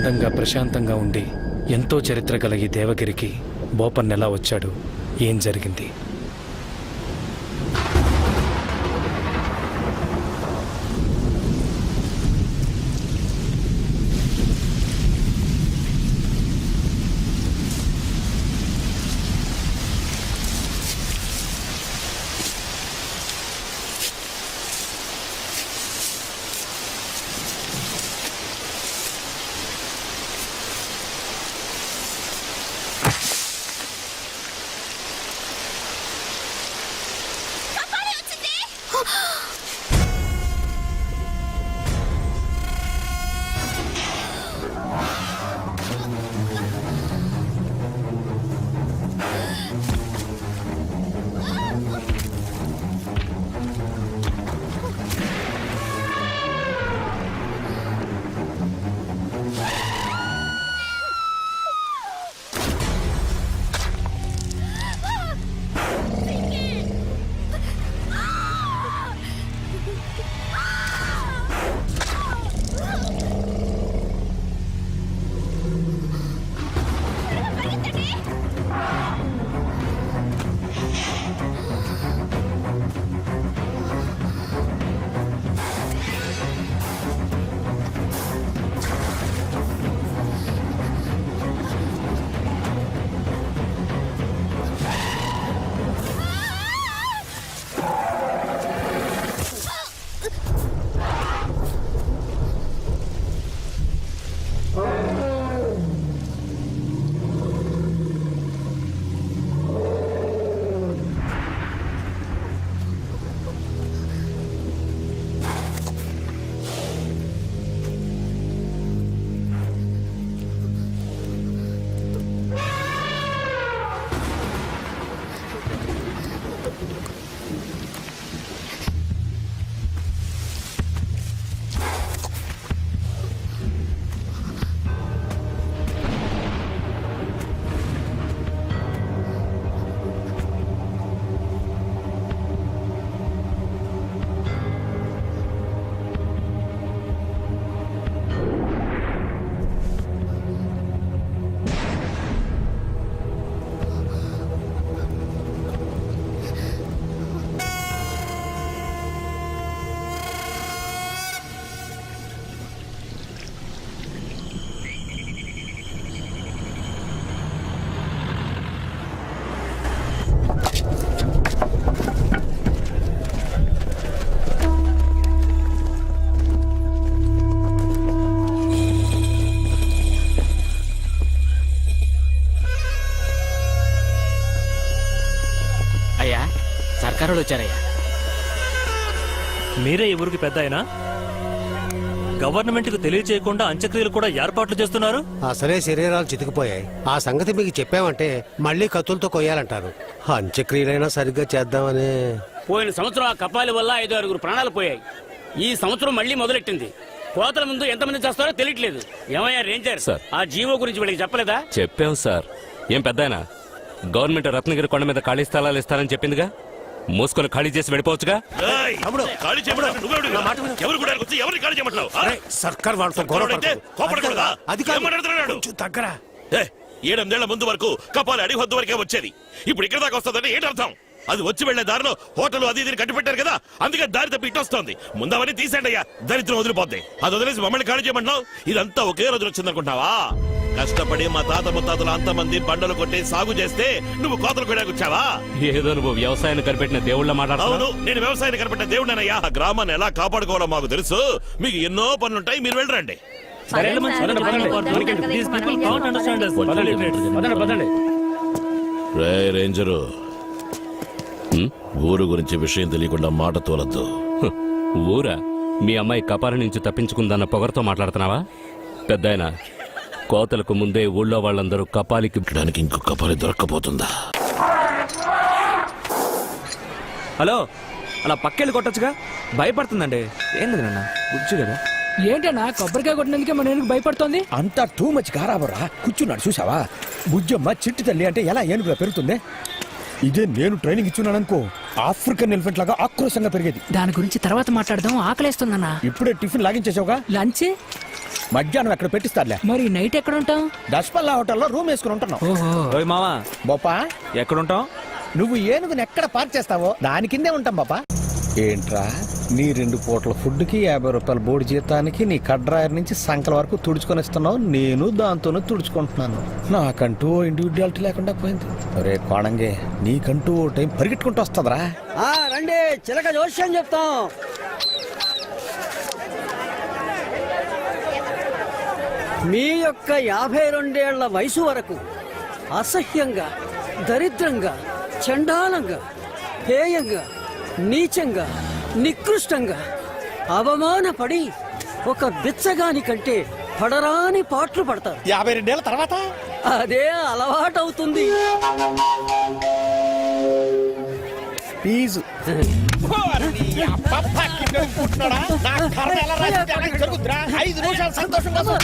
అందంగా ప్రశాంతంగా ఉండి ఎంతో చరిత్ర గల ఈ దేవగిరికి బోపన్న ఎలా వచ్చాడు, ఏం జరిగింది? సర్కారులు వచ్చారయ్యా. మీరే ఈ ఊరికి పెద్ద అయినా గవర్నమెంట్ కు తెలియచేయకుండా అంత్యక్రియలు కూడా ఏర్పాట్లు చేస్తున్నారు. అసలే శరీరాలు చితికిపోయాయి. ఆ సంగతి మీకు చెప్పామంటే మళ్ళీ కత్తులతో కొయ్యాలంటారు. అంత్యక్రియలైనా సరిగ్గా చేద్దామని. పోయిన సంవత్సరం ఆ కపాలి వల్ల 5-6 ప్రాణాలు పోయాయి. ఈ సంవత్సరం మళ్ళీ మొదలెట్టింది. కోతల ముందు ఎంతమంది చేస్తారో తెలియట్లేదు. ఏమయ్యా రేంజర్, ఆ జీవో గురించి వీళ్ళకి చెప్పలేదా? చెప్పాం సార్. ఏం పెద్దాయనా, గవర్నమెంట్ రత్నగిరి కొండ మీద ఖాళీ స్థలాలు ఇస్తారని చెప్పిందిగా, మూసుకొని ఖాళీ చేసి వెళ్ళిపోవచ్చుగా. సర్కార్ దగ్గర 7 ముందు వరకు కపాలి అడి వద్ద వరకే వచ్చేది. ఇప్పుడు ఇక్కడ దాకా వస్తుందని ఏంటర్థం? అది వచ్చి వెళ్లే దారిలో హోటల్ అది ఇది కట్టి పెట్టారు కదా, అందుకే దారి తప్పి ఇటు వస్తుంది. ముందవన్నీ తీసేయండి అయ్యా, దరిద్రం వదిలిపోద్ది. అది వదిలేసి మమ్మల్ని ఖాళీ చేయమంటున్నావు? ఇదంతా ఒకే రోజు వచ్చిందనుకుంటున్నావా? కష్టపడి మా తాత ముత్తాతలు అంతమంది బండలు కొట్టి సాగు చేస్తే నువ్వు కోతలు కూడా వచ్చావా? ఏదో నువ్వు వ్యవసాయాన్ని కనిపెట్టిన దేవుళ్ళ మాట్లాడుతున్నావు. అవును, నేను వ్యవసాయాన్ని కనిపెట్టిన దేవుడనయ్యా. ఆ గ్రామాన్ని ఎలా కాపాడుకోవాలో మాకు తెలుసు. మీకు ఎన్నో పనులుంటాయి, మీరు వెళ్ళరండి. రేంజరు, ఊరు గురించి విషయం తెలియకుండా మాట తోలద్దు. ఊరా? మీ అమ్మాయి కపాలి నుంచి తప్పించుకుందన్న పొగరతో మాట్లాడుతున్నావా? పెద్దాయన, కోతలకు ముందే ఊళ్ళో వాళ్ళందరూ కపాలికి పెట్టడానికి ఇంకో కపాలి దొరక్కపోతుందా? హలో, అలా పక్కెళ్ళి కొట్టచ్చుగా. భయపడుతుందండి. ఏంది నాన్న, కూర్చు కదా. ఏంటన్నా కొబ్బరికాయ కొట్టినందుకే మన ఏనుగు భయపడుతోంది? అంతా టూ మచ్ గారాబరా. కూర్చున్నాడు చూసావా? బుజ్జమ్మ చిట్టి తల్లి అంటే ఎలా ఏనుగులా పెరుగుతుంది. ఇదే నేను ట్రైనింగ్ ఇచ్చున్నాననుకో, ఆఫ్రికన్ ఎలిఫెంట్ లాగా ఆక్రోశంగా పెరిగేది. దాని గురించి తర్వాత మాట్లాడదాం, ఆకలేస్తుందన్నా. ఇప్పుడే టిఫిన్ లాగించేసావుగా. లంచ్ మధ్యాహ్నం ఎక్కడ పెట్టిస్తారులే. మరి నైట్ ఎక్కడ ఉంటాం? దశపల్లా హోటల్లో రూమ్ వేసుకుని ఉంటున్నాం. ఓహో, ఓయ్ మావా బొప్పా, ఎక్కడుంటాం? నువ్వు ఏనుగుని ఎక్కడ పార్క్ చేస్తావో దాని కిందే ఉంటాం బాపా. ఏంట్రా నీ 2 పూట్ల ఫుడ్కి 50 రూపాయల బోర్డు జీతానికి నీ కడ్రాయర్ నుంచి సంకల వరకు తుడుచుకొని ఇస్తున్నావు. నేను దాంతోనే తుడుచుకుంటున్నాను. నాకంటూ ఇండివిజువాలిటీ లేకుండా పోయింది. రే కోణంగే, నీకంటూ ఓ టైం పరిగెట్టుకుంటూ వస్తుందిరా. రండి చిలక జోష్యం చెప్తాం. మీ యొక్క 52 ఏళ్ల వయసు వరకు అసహ్యంగా, దరిద్రంగా, చండాలంగా, హేయంగా, నీచంగా, నికృష్టంగా అవమానపడి ఒక బిచ్చగాని కంటే పడరాని పాటలు పడతారు. 52 ఏళ్ల తర్వాత అదే అలవాటవుతుంది. ఫీజు 5 నిమిషాలు సంతోషం కోసం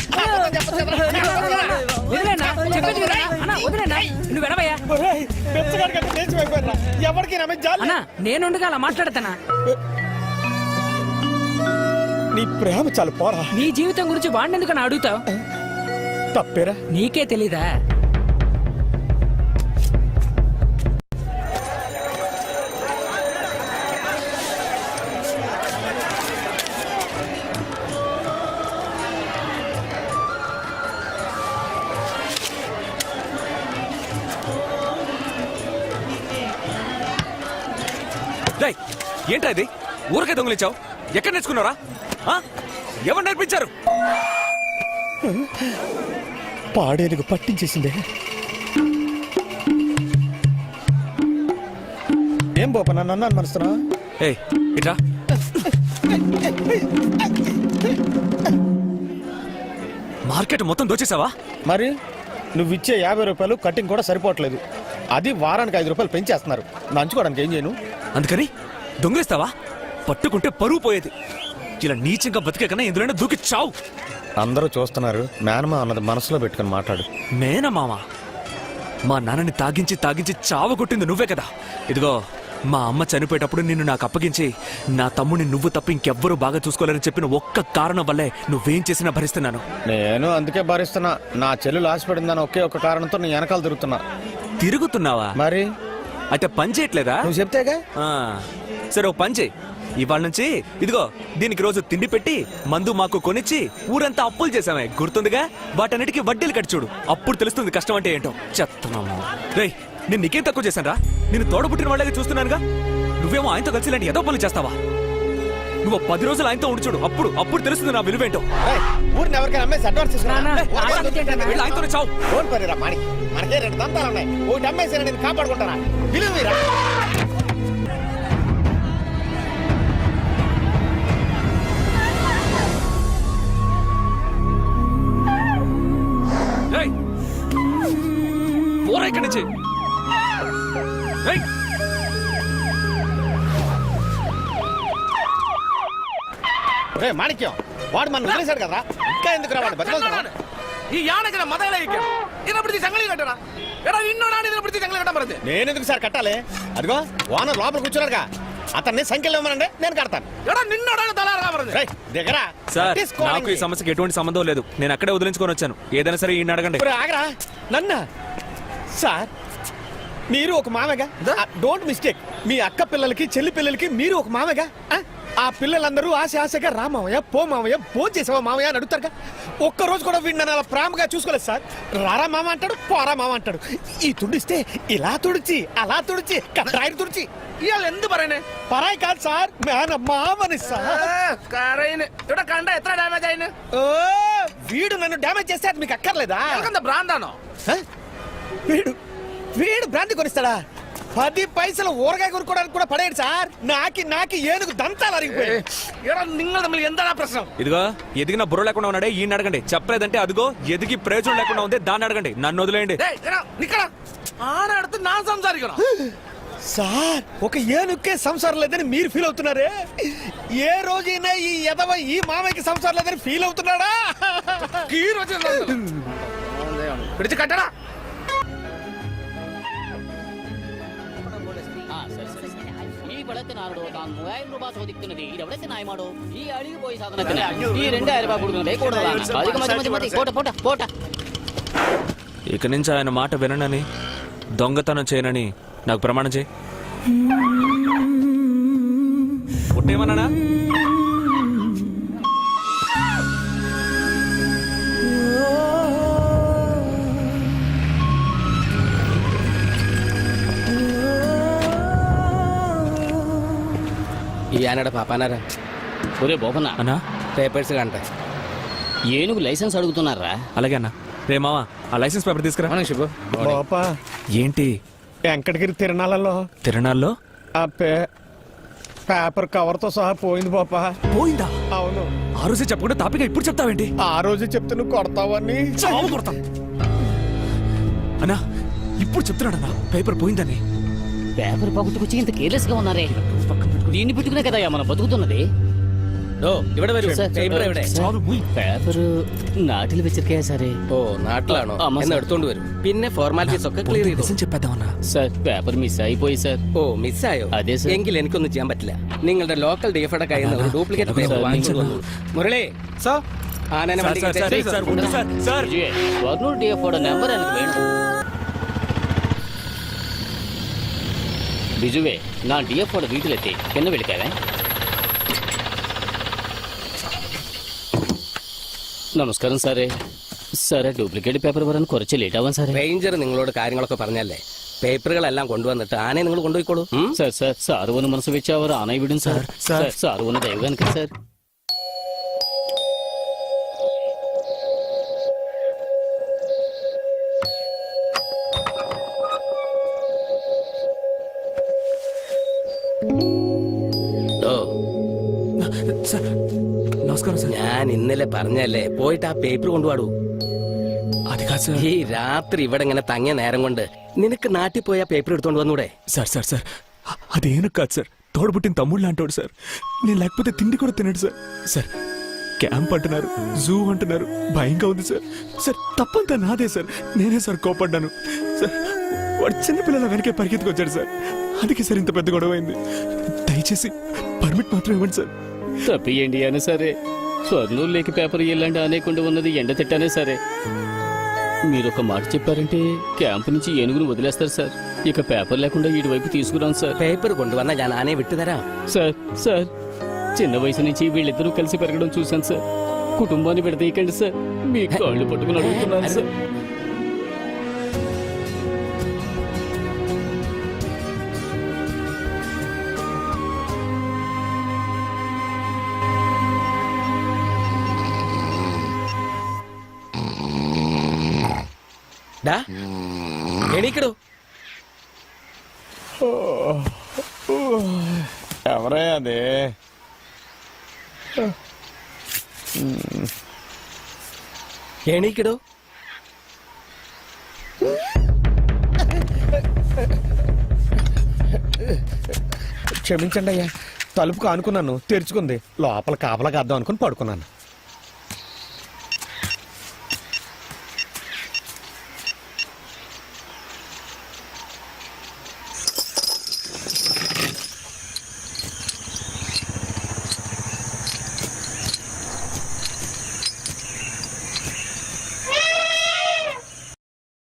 వదిలేనా? చెప్పేది వినరా? అన్నా, వదిలేనా? నువ్వు వినవయ్యా? ఎవరికి అన్నా, నేనుండగా అలా మాట్లాడతానా? నీ ప్రేమ చాలు పోరా. నీ జీవితం గురించి వాడినందుకని అడుగుతావు? తప్పేరా. నీకే తెలీదా? రేయ్, ఏంట్రా ఇది? ఊరికే దొంగలించావు? ఎక్కడ నేర్చుకున్నారా? ఎవరు నేర్పించారు? పాడేనుగు పట్టించేసిందే. ఏం బోప నన్ను అన్నాను మనసునా? ఏయ్ ఇట్రా. మార్కెట్ మొత్తం దోచేసావా? మరి నువ్విచ్చే 50 రూపాయలు కటింగ్ కూడా సరిపోవట్లేదు. అది వారానికి 5 రూపాయలు పెంచేస్తున్నారు. నంచుకోవడానికి ఏం చేయను? అందుకని దొంగిలిస్తావా? పట్టుకుంటే పరువు పోయేది. ఇలా నీచంగా బతికే కన్నా ఇందులోనే దూకి చావు. అందరూ చూస్తున్నారు. మేనమా అన్నది మనసులో పెట్టుకుని మాట్లాడు. మేనమామ? మా నాన్నని తాగించి తాగించి చావు కొట్టింది నువ్వే కదా. ఇదిగో, మా అమ్మ చనిపోయేటప్పుడు నిన్ను నాకు అప్పగించి నా తమ్ముడిని నువ్వు తప్ప ఇంకెవ్వరూ బాగా చూసుకోలేరని చెప్పిన ఒక్క కారణం వల్లే నువ్వేం చేసినా భరిస్తున్నాను. నేను అందుకే భరిస్తున్నా. నా చెల్లెలు ఆశపడిందని ఒకే ఒక కారణంతో నీ వెనకాల తిరుగుతున్నా. తిరుగుతున్నావా? మరి అయితే పని చేయట్లేదా? నువ్వు చెప్తేగా. సరే, ఓ పని చేయి. ఇవాళ నుంచి ఇదిగో దీనికి రోజు తిండి పెట్టి మందు మాకు కొనిచ్చి ఊరంతా అప్పులు చేసామే, గుర్తుందిగా? వాటన్నిటికీ వడ్డీలు కట్టి చూడు. అప్పుడు తెలుస్తుంది కష్టం అంటే ఏంటో. చెత్తనామా. రేయ్, నేను నీకేం తక్కువ చేశాను రా? నేను తోడబుట్టిన వాళ్ళగా చూస్తున్నానుగా. నువ్వేమో ఆయనతో కలిసి ఇలాంటి ఏదో పనులు చేస్తావా? నువ్వు 10 రోజులు ఆయనతో ఉండి చూడు. అప్పుడు తెలుస్తుంది నా విలువేంటో. ఊరిని ఎవరికైనా అమ్మేసి అడ్వాన్స్ వెళ్ళి ఆయనతోనే చావు. మనకే 2 దంతాలు ఉన్నాయి. ఒకటి అమ్మేసి నేను కాపాడుకుంటారా? విలువీరా. పోరా ఇక్కడి నుంచి. మాణిక్యం, వాడు మన వదిలేశాడు కదా, ఇంకా ఎందుకు రా వాడు బతుకుతున్నాడు? ఈ యానకి మదగలే సంగళి కట్టరా? నేను ఎందుకు సార్ కట్టాలి? అదిగో ఓనర్ లోపల కూర్చున్నాడుగా, అతన్ని సంఖ్యలు ఇవ్వమనండి, నేను కడతాను. దిగరా సార్, నాకు ఈ సమస్యకి ఎటువంటి సంబంధం లేదు. నేను అక్కడే వదిలించుకొని వచ్చాను. ఏదైనా సరే ఈయన అడగండి. ఆగరా నన్న సార్, మీరు ఒక మామగా. Don't mistake. మీ అక్క పిల్లలకి చెల్లి పిల్లలకి మీరు ఒక మామగా. ఆ పిల్లలందరూ ఆశగా రా మామయ్య, పో మామయ్య, భోజనం చేసావా మామయ్య అని అడుగుతారుగా. ఒక్కరోజు కూడా వీడిని అలా ప్రేమగా చూసుకోలేదు సార్. రారా మామ అంటాడు, పోరా మామ అంటాడు. ఈ తుడిస్తే ఇలా తుడిచి, అలా తుడిచి, కట్రాయి తుడిచి. ఇవాళ ఎందుకు పరాయనే? పరాయి కాదు సార్, మామని సార్. వీడు నన్ను డ్యామేజ్ చేస్తే అది మీకు అక్కర్లేదా? వీడు బ్రాంతి కొనిస్తాడా? 10 పైసలు ఊరగాయ కొనుక్కోవడానికి కూడా పడేయండి సార్. నాకి ఏనుగు దంతాలు అరిగిపోయాయి. ఎంత ప్రశ్న? ఇదిగో, ఎదిగిన బుర్ర లేకుండా ఉన్నాడే ఈయన అడగండి. చెప్పలేదంటే అదిగో ఎదిగి ప్రయోజనం లేకుండా ఉంది, దాన్ని అడగండి. నన్ను వదిలేయండి. సార్, ఒక ఏనుక్కే సంసారం లేదని మీరు ఫీల్ అవుతున్నారే, ఏ రోజైనా ఈ ఎదవ ఈ మామయ్యకి సంసారం లేదని ఫీల్ అవుతున్నాడా? ఈ రోజు కట్టడా? ಬೆಳತ್ತೆ ನಾಡು ನಾನು 3000 ರೂಪಾಯಿ ಸೋದಿಕ್ತಿನದಿ ಇದೆವಡಕ್ಕೆ ನಾಯಿ ಮಾಡು ಈ ಅಡಿಗೆ పోయి సాధనకనే ఈ 2000 రూపాయలు కొడుకునే కొడదా అదిక మధ్య మధ్య పోట పోట పోట ఇక నుంచి ఆయన మాట విననని దొంగతనం చేయనని నాకు ప్రమాణం చేయి. పుట్టేమన్నానా? ఈ ఆనడ పాపానారా ఒరే బోపన్నా అన్నా పేపర్స్ కంట ఏనుగు లైసెన్స్ అడుగుతున్నారా? అలాగే అన్న. రే మావా ఆ లైసెన్స్ పేపర్ తీసుకురా. శుభ బాపా ఏంటి వెంకటగిరి తిరణాలలో తిరణాల్లో ఆ పేపర్ కవర్ తో సహా పోయింది బాపా. పోయిందా? అవును. ఆ రోజే చెప్పకుండా తాపిగా ఇప్పుడు చెప్తావేంటి? ఆ రోజు చెప్తే నువ్వు కొడతావని చావు కొడతా. అన్నా ఇప్పుడు చెప్తున్నాడన్నా పేపర్ పోయిందని. పేపర్ పగుట్టుకొచ్చి ఇంత కేర్లెస్ గా ఉన్నారే. దీన్ని పెట్టుకునే కదా మనం బతుకుతున్నది. പേപ്പർ നാട്ടിൽ വെച്ചിരിക്കയാ സാറേ. ഓ നാട്ടിലാണോ? എന്ന് എടുത്തോണ്ട് വരും. പിന്നെ ഫോർമാലിറ്റീസ് ഒക്കെ ക്ലിയർ ചെയ്തു. చెప్పేద్దామన్నా. സാർ പേപ്പർ മിസ്സായി പോയി സാർ. ഓ മിസ്സായോ? അതെ സാർ. എങ്കിൽ എനിക്കൊന്നും ചെയ്യാൻ പറ്റില്ല. നിങ്ങളുടെ ലോക്കൽ ഡിഎഫ്ഐയുടെ കയ്യിൽ നിന്ന് ഒരു ഡ്യൂപ്ലിക്കേറ്റ് പേപ്പർ വാങ്ങിച്ചു വന്നു. മുരളി സോ ആനനെ വണ്ടി ഷൊർണൂർ ഡിഎഫ്ഒയുടെ നമ്പർ എനിക്ക് വേണം. ബിജുവേ ഞാൻ ഡിഎഫ്ഒയുടെ വീട്ടിലെത്തി. എന്നെ വിളിക്കാവേ. നമസ്കാരം സാറേ. സാറേ ഡ്യൂപ്ലിക്കേറ്റ് പേപ്പർ പറയാൻ കുറച്ച് ലേറ്റ് ആവാൻ സാറേ. റേഞ്ചർ നിങ്ങളോട് കാര്യങ്ങളൊക്കെ പറഞ്ഞല്ലേ? പേപ്പറുകളെല്ലാം കൊണ്ടുവന്നിട്ട് ആനയെ നിങ്ങൾ കൊണ്ടുപോയിക്കോളൂ. സാർ സാർ സാറ് ഒന്ന് മനസ്സ് വെച്ച് അവർ ആനയെ വിടും സാർ. സാറ് ഒന്ന് ദയവ് കാണിക്കും സാർ. నమస్కారం సార్. ഞാൻ ഇന്നലെ പറഞ്ഞല്ലേ പോയിട്ട് ആ പേപ്പർ കൊണ്ടുപോടൂ. అది కాదు సార్. ഈ രാത്രി ഇവിടെ ഇങ്ങനെ തങ്ങിയ നേരം കൊണ്ട് നിനക്ക് നാട്ടിൽ പോയി ആ പേപ്പർ എടുത്തോണ്ട് വന്നൂടെ? సార్ సార్ సార్ అదేను కాదు సార్. తోడబుట్టిన తమ్ముళ్ళు అంటాడు సార్. నేను లేకపోతే తిండి కూడా తినడు సార్. సార్ క్యాంప్ అంటున్నారు, జూ అంటున్నారు, భయంగా ఉంది సార్. సార్ తప్పంతా నాదే సార్. నేనే సార్ కోపడ్డాను సార్. వాడు చిన్నపిల్లల వెనకే పరిగెత్తుకొచ్చాడు సార్. అందుకే సార్ ఇంత పెద్ద గొడవ అయింది. దయచేసి పర్మిట్ మాత్రం ఇవ్వండి సార్. తప్పియండి అని సరే. స్వర్ణూరులోకి పేపర్ ఇల్లండి అనేకుండా ఉన్నది ఎండ తిట్టానే సరే. మీరు ఒక మాట చెప్పారంటే క్యాంప్ నుంచి ఏనుగును వదిలేస్తారు సార్. ఇక పేపర్ లేకుండా వీడి వైపు తీసుకురాను సార్. പേപ്പർ കൊണ്ടുവന്നാൽ ഞാൻ ആനയെ വിട്ടുതരാം. సార్ సార్ చిన్న వయసు నుంచి వీళ్ళిద్దరూ కలిసి పెరగడం చూశాను సార్. కుటుంబాన్ని విడదీయకండి సార్. మీ కాళ్ళు పట్టుకుని అడుగుతున్నాను సార్. డా ఎణికడు. ఎవరే అదే? ఎణికడు. క్షమించండి అయ్యా, తలుపుకు ఆనుకున్నాను, తెరుచుకుంది. లోపల కాపలా కాద్దాం అనుకుని పడుకున్నాను.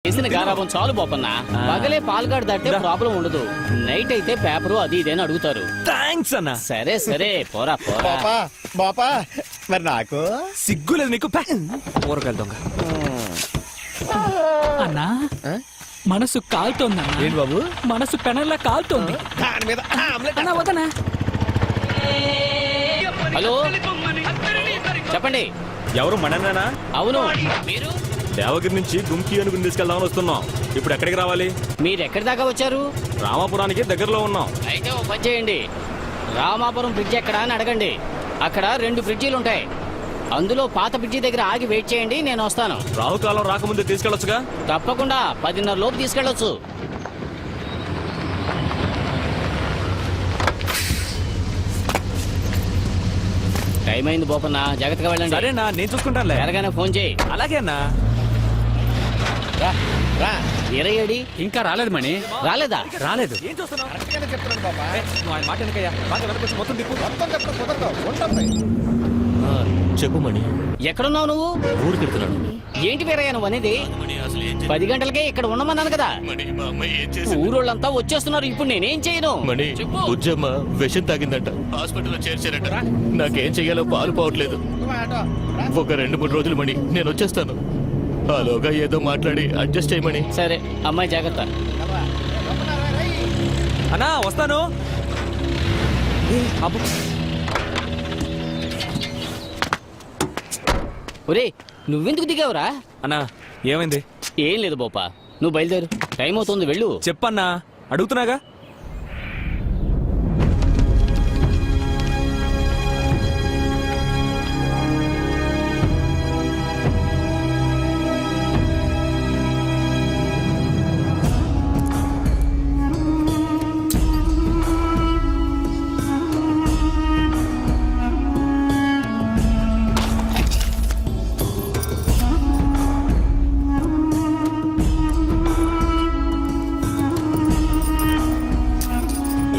చేసిన గారాబం చాలు పోపన్న. పగలే పాల్గాడు దాటితే ప్రాబ్లం ఉండదు. నైట్ అయితే పేపరు అది ఇదేని అడుగుతారు. థ్యాంక్స్ అన్న. సరే సరే పోరా పోరా. బాపా బాపా మరి నాకు సిగ్గులేదు నీకు? ఊరకాయలు దొంగ. అన్నా మనసు కాలుతోందన్నా. ఏంటి బాబు? మనసు పెనల్లా కాలుతోంది. దాని మీద ఆమ్లెట్. అన్నా వదనా. హలో చెప్పండి. ఎవరు మనన్నా? అవును మీరు దేవగిరి నుంచి గుంకి అనుకుని తీసుకెళ్దామని వస్తున్నాం. ఇప్పుడు ఎక్కడికి రావాలి? మీరు ఎక్కడి దాకా వచ్చారు? రామాపురానికి దగ్గరలో ఉన్నాం. అయితే ఓ పని చేయండి. రామాపురం బ్రిడ్జ్ ఎక్కడ అని అడగండి. అక్కడ 2 బ్రిడ్జీలు ఉంటాయి. అందులో పాత బ్రిడ్జి దగ్గర ఆగి వెయిట్ చేయండి, నేను వస్తాను. రాహుకాలం రాకముందే తీసుకెళ్లొచ్చుగా? తప్పకుండా 10:30 లోపు తీసుకెళ్ళొచ్చు. టైం అయింది బోపన్న, జాగ్రత్తగా వెళ్ళండి. సరేనా, నేను చూసుకుంటానులే. ఎరగానే ఫోన్ చేయి. అలాగే అన్నా. రా రా వీరయ్యడి ఇంకా రాలేదు మణి రాలేదా రాలేదు ఏం చూస్తున్నావు కరెక్ట్గానే చెప్తున్నాను బాబా నువ్వు ఆయన మాట వెనకయ్యా బాగా వెనకొచ్చి మొత్తం తిప్పు మొత్తం చెప్పడం కుదరదు ఉంటుంది చెప్పు మణి ఎక్కడున్నావు నువ్వు ఊరికి వెళ్తున్నాను ఏంటి వీరయ్య నువ్వు అనేది 10 గంటలకే ఇక్కడ ఉండమన్నాను కదా ఊరోళ్ళంతా వచ్చేస్తున్నారు ఇప్పుడు నేనేం చేయను మణి చెప్పు. బుజ్జమ్మ విషం తాగిందంట హాస్పిటల్లో చేర్చారట నాకేం చెయ్యాలో పాలు పోవట్లేదు ఒక 2-3 రోజులు మణి నేను వచ్చేస్తాను అలాగా ఏదో మాట్లాడి అడ్జస్ట్ చేయమని సరే అమ్మాయి జాగ్రత్త అన్నా వస్తాను అబ్బో. ఒరే నువ్వెందుకు దిగావురా అన్నా ఏమైంది ఏం లేదు బోపా నువ్వు బయలుదేరు టైం అవుతుంది వెళ్ళు చెప్పన్నా అడుగుతున్నాగా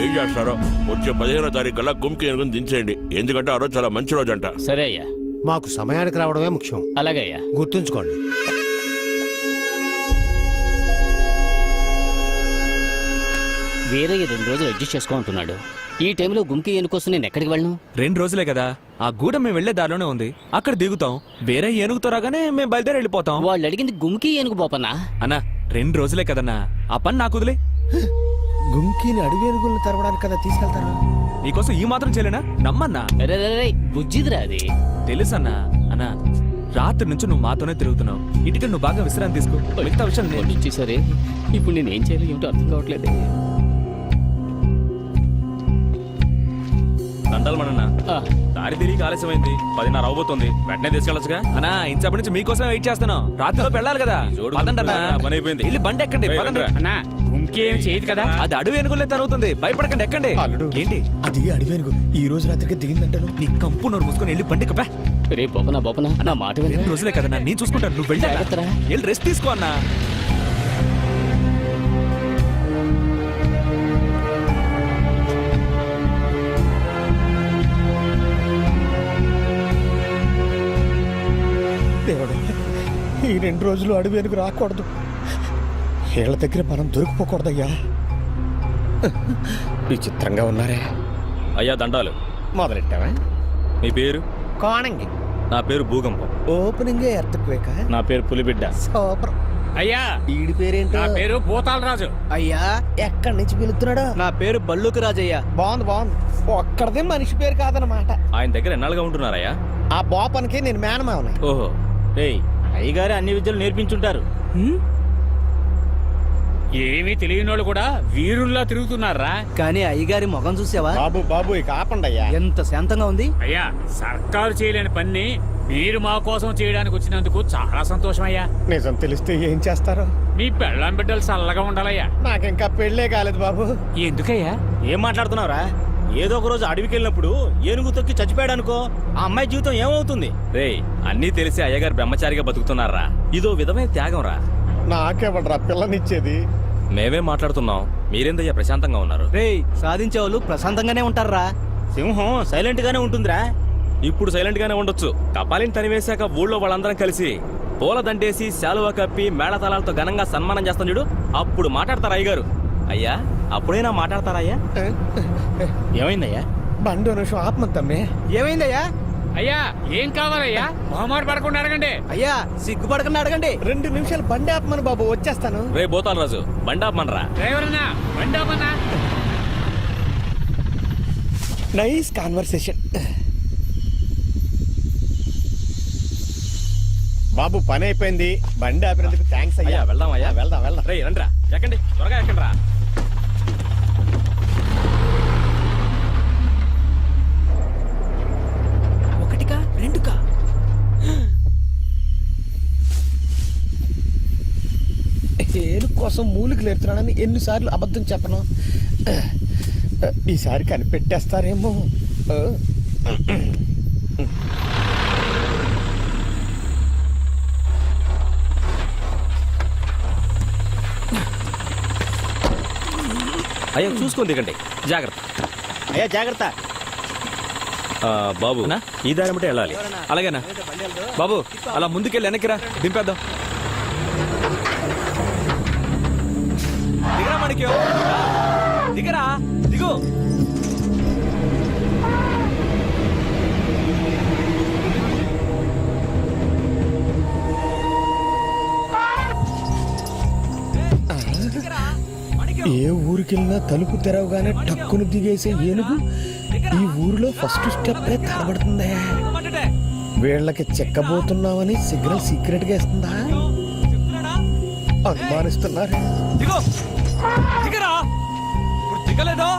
ఏం చేస్తారో వచ్చే 15వ తారీఖు కల్లా గుమ్కి ఏనుగుని దించేయండి ఎందుకంటే ఆ రోజు చాలా మంచి రోజు అంట. సరే అయ్యా మాకు సమయానికి రావడమే ముఖ్యం, అలాగే అయ్యా గుర్తుంచుకోండి. వీరయ్య 2 రోజులు అడ్జస్ట్ చేసుకుంటున్నాడు. ఈ టైంలో గుంకి ఏనుకోసం నేను ఎక్కడికి వెళ్ళను 2 రోజులే కదా ఆ గూడ మేము వెళ్లే దారిలోనే ఉంది అక్కడ దిగుతాం వేరే ఏనుగుతో రాగానే మేము బయలుదేరి వెళ్ళిపోతాం వాళ్ళు అడిగింది గుంకి ఏనుగు పోపన్నా అన్నా 2 రోజులే కదన్నా ఆ పని నాకు వదిలే గుంకీని అడవి ఏనుగులను తరవడానికి కదా తీసుకెళ్తారు నీకోసం ఈ మాత్రం చేయలేనా నమ్మన్నా రే బుజ్జిదిరా అది తెలుసన్నా అన్నా రాత్రి నుంచి నువ్వు మాతోనే తిరుగుతున్నావు ఇంటికి నువ్వు బాగా విశ్రాంతి తీసుకో మిగతా విషయాలు నేను వచ్చేసరే ఇప్పుడు నేను ఏం చేయాలి ఏమిటో అర్థం కావట్లేదు దండాలు మనన్నా ఆ, దారి తిరిగి ఆలస్యమైంది 10:30 అవబోతుంది వెంటనే తీసుకెళ్ళొచ్చుగా అన్నా ఇంచప్పటి నుంచి మీకోసం వెయిట్ చేస్తున్నాం రాత్రిలో వెళ్ళాలి కదా జోడు పదండి అన్నా. పని అయిపోయింది. వెళ్ళి బండి ఎక్కండి ఏయ్, పదండి. రండ్రా. అన్నా గుంకి ఏం చేయదు కదా అది అడవి ఏనుగులే తరుగుతుంది భయపడకండి ఎక్కండి అల్లుడు. ఏంటి అది అడవి ఏనుగు ఈ రోజు రాత్రికి దిగిందంటాను నీ కంపు నోరు మూసుకొని వెళ్ళి బండి ఎక్కపా రే బొపనా నా మాట 2 రోజులే కదన్నా నేను చూసుకుంటాను నువ్వు వెళ్ళి జాగ్రత్తరా. వెళ్ళి రెస్ట్ తీసుకో అన్నా దేవుడు ఈ 2 రోజులు అడవి ఏనుగు రాకూడదు వీళ్ళ దగ్గర మనం దొరికిపోకూడదయ్యా విచిత్రంగా ఉన్నారే అయ్యా దండాలు మొదలెట్టావా మీ పేరు కోణంగి నా పేరు భూకంపం ఓపెనింగ్ ఎర్త్క్వేక నా పేరు పులిబిడ్డ సూపర్ అయ్యా ఈడి పేరేంటో నా పేరు భూతాలరాజు. అయ్యా ఎక్కడి నుంచి పిలుస్తున్నాడు నా పేరు బల్లుకు రాజయ్య బాగుంది ఒక్కడదే మనిషి పేరు కాదనమాట ఆయన దగ్గర ఎన్నాళ్ళుగా ఉంటున్నారయ్యా ఆ బోపన్కి నేను మేనమావని ఓహో అయ్యగారు అన్ని విద్యలు నేర్పించుంటారు. ఏమీ తెలియనోళ్ళు కూడా వీరుల్లా తిరుగుతున్నారా? కానీ అయ్యగారి ముఖం చూసావా బాబు ఇక ఆపండి అయ్యా ఎంత శాంతంగా ఉంది అయ్యా సర్కారు చేయలేని పని మీరు మా కోసం చేయడానికి వచ్చినందుకు చాలా సంతోషం అయ్యా. నిజం తెలిస్తే ఏం చేస్తారు మీ పెళ్ళాం బిడ్డలు చల్లగా ఉండాలయ్యా. నాకింకా పెళ్ళే కాలేదు బాబు ఎందుకయ్యా ఏం మాట్లాడుతున్నావురా? ఏదో ఒక రోజు అడవికి వెళ్ళినప్పుడు ఏనుగు తొక్కి చచ్చిపోయాడు అనుకో, ఆ అమ్మాయి జీవితం ఏమవుతుంది? రేయ్ అన్నీ తెలిసి అయ్యగారు బ్రహ్మచారిగా బతుకుతున్నారా ఇదో విధమైన త్యాగం రా నాకేవడరా పిల్లనిచ్చేది మేమే మాట్లాడుతున్నాం మీరేందయ్యా ప్రశాంతంగా ఉన్నారు రేయ్ సాధించే వాళ్ళు ప్రశాంతంగానే ఉంటారా సింహం సైలెంట్ గానే ఉంటుందిరా. ఇప్పుడు సైలెంట్ గానే ఉండొచ్చు కపాలిని తనివేశాక ఊళ్ళో వాళ్ళందరం కలిసి పూల దండేసి శాలువా కప్పి మేళతాళాలతో ఘనంగా సన్మానం చేస్తాం చూడు అప్పుడు మాట్లాడతారా అయ్యగారు అయ్యా అప్పుడైనా మాట్లాడతారా అయ్యా ఏమైందయ్యా? బండి నిమిషం ఆత్మని తమ్మే ఏమైందయ్యా అయ్యా ఏం కావాలయ్యా? మొహమాట పడకుండా అడగండి. అయ్యా సిగ్గుపడకుండా అడగండి 2 నిమిషాలు బండి ఆత్మని బాబు వచ్చేస్తాను రే బోతాల్ రాజు బండాపమనరా డ్రైవర్ అన్నా బండి ఆపన్నా. నైస్ కాన్వర్సేషన్ బాబు పని అయిపోయింది బండి ఆపినందుకు థ్యాంక్స్ అయ్యా అయ్యా వెళ్దాం అయ్యా వెళ్దాం రే రండ్రా ఎక్కండి త్వరగా ఎక్కండి రా ఒకటికా రెండుకా ఏలు కోసం మూలికి లేరుతున్నానని ఎన్నిసార్లు అబద్ధం చెప్పను ఈసారి కనిపెట్టేస్తారేమో అయ్యా చూసుకొని దిగండి జాగ్రత్త. అయ్యా జాగ్రత్త. బాబు అన్నా? ఈ దారి బట్టి వెళ్ళాలి. అలాగేనా బాబు, అలా ముందుకెళ్ళి వెనక్కిరా, దింపేద్దాం. దిగరా మాణిక్యం, దిగరా, దిగు. ఏ ఊరికెళ్ళినా తలుపు తెరవగానే టక్కును దిగేసే ఏనుగు ఈ ఊరిలో ఫస్ట్ స్టెప్ తడబడుతుందే. వీళ్ళకి చెక్కబోతున్నామని సిగ్నల్ సీక్రెట్ గా ఇస్తుందా? అనుమానిస్తున్నారు. దిగు, దిగరా. ఇప్పుడు దిగలేదో.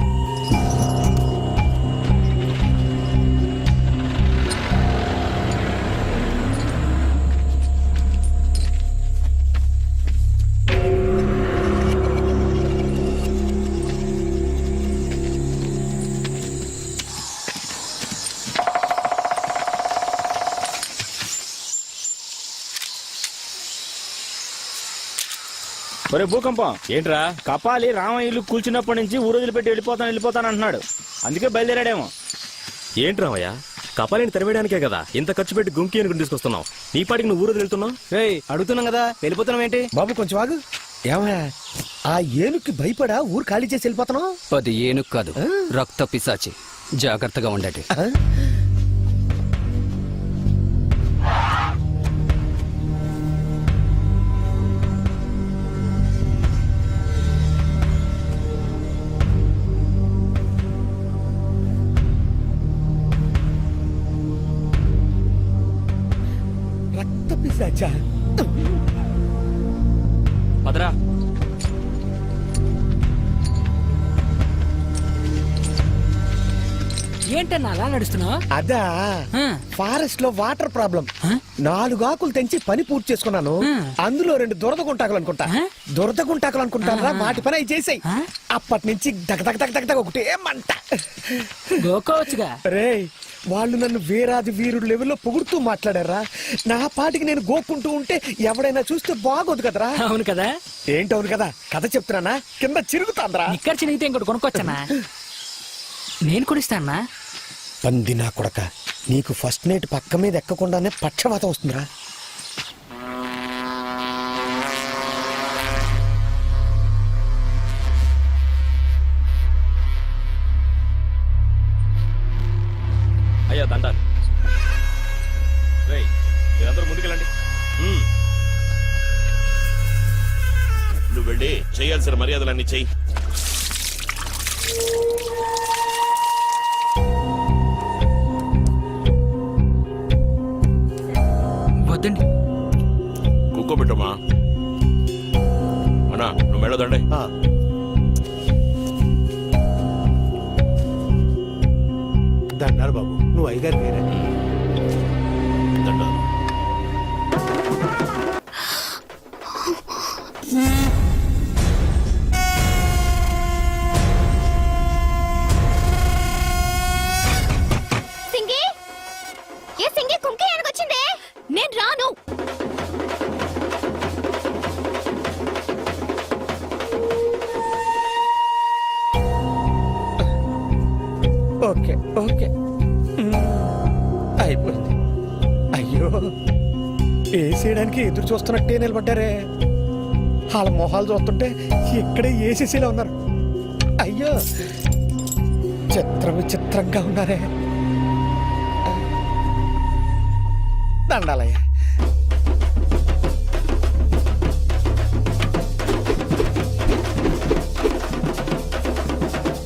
ఒరే భూకంపం, ఏంట్రా కపాలి రామ ఇల్లు కూల్చున్నప్పటి నుంచి ఊరోజులు పెట్టి వెళ్ళిపోతాను అంటున్నాడు. అందుకే బయలుదేరాడేమో. ఏంటి రామయ్య, కపాలిని తరివేయడానికే కదా ఇంత ఖర్చు పెట్టి గుంకి అనుకుని తీసుకొస్తున్నావు. నీ పాటికి నువ్వు ఊరు వెళ్తున్నావు. అడుగుతున్నాం కదా, వెళ్ళిపోతున్నాం ఏంటి? బాబు కొంచెం ఆగు. ఏమయ్యా, ఆ ఏనుక్కి భయపడా ఊరు ఖాళీ చేసి వెళ్ళిపోతున్నావు? అది ఏనుగు కాదు, రక్త పిశాచి. జాగ్రత్తగా ఉండండి. రక్త పిశాచా? పదరా. ఏంటన్నా అలా నడుస్తున్నావు? అదా ఫారెస్ట్ లో వాటర్ ప్రాబ్లం. 4 ఆకులు తెంచి పని పూర్తి చేసుకున్నాను. అందులో 2 దురద గుంటాకులు అనుకుంటా. దురద గుంటాకులు అనుకుంటారా? వాటి పని అవి చేసాయి. అప్పటి నుంచి దగదగ ఒకటే మంట. గోకోవచ్చుగా. రేయ్, వాళ్ళు నన్ను వీరాది వీరుడు లెవెల్లో పొగుడుతూ మాట్లాడారా? నా పాటికి నేను గోకుంటూ ఉంటే ఎవడైనా చూస్తే బాగోదు కదరా? అవును కదా. ఏంటవును కదా, కథ చెప్తున్నానా? కింద చిరుగుతాంద్రా. ఇక్కడ చినిగితే ఇంకోటి కొనుక్కొచ్చనా? నేను కొనిస్తానా? పంది నా కొడక, నీకు ఫస్ట్ నైట్ పక్క మీద ఎక్కకుండానే పక్షవాతం వస్తుందిరా. అయ్యా దండాలు. మీరందరూ ముందుకెళ్ళండి. నువ్వు వెళ్ళి చేయాల్సిన మర్యాదలన్నీ చెయ్యి. వద్దండి. కూకోబెట్టమ్మా. అన్నా నువ్వు వెళ్ళదండి. దండారు బాబు, నువ్వు అయ్యగారు వేరే. దండాలు. నేను రాను. ఓకే ఓకే, అయిపోయింది. అయ్యో, వేసేయడానికి ఎదురు చూస్తున్నట్టే నిలబడ్డారే. వాళ్ళ మొహాలు చూస్తుంటే ఇక్కడే వేసేసేలా ఉన్నారు. అయ్యో, విచిత్రంగా ఉన్నారే. దండాలయ్య.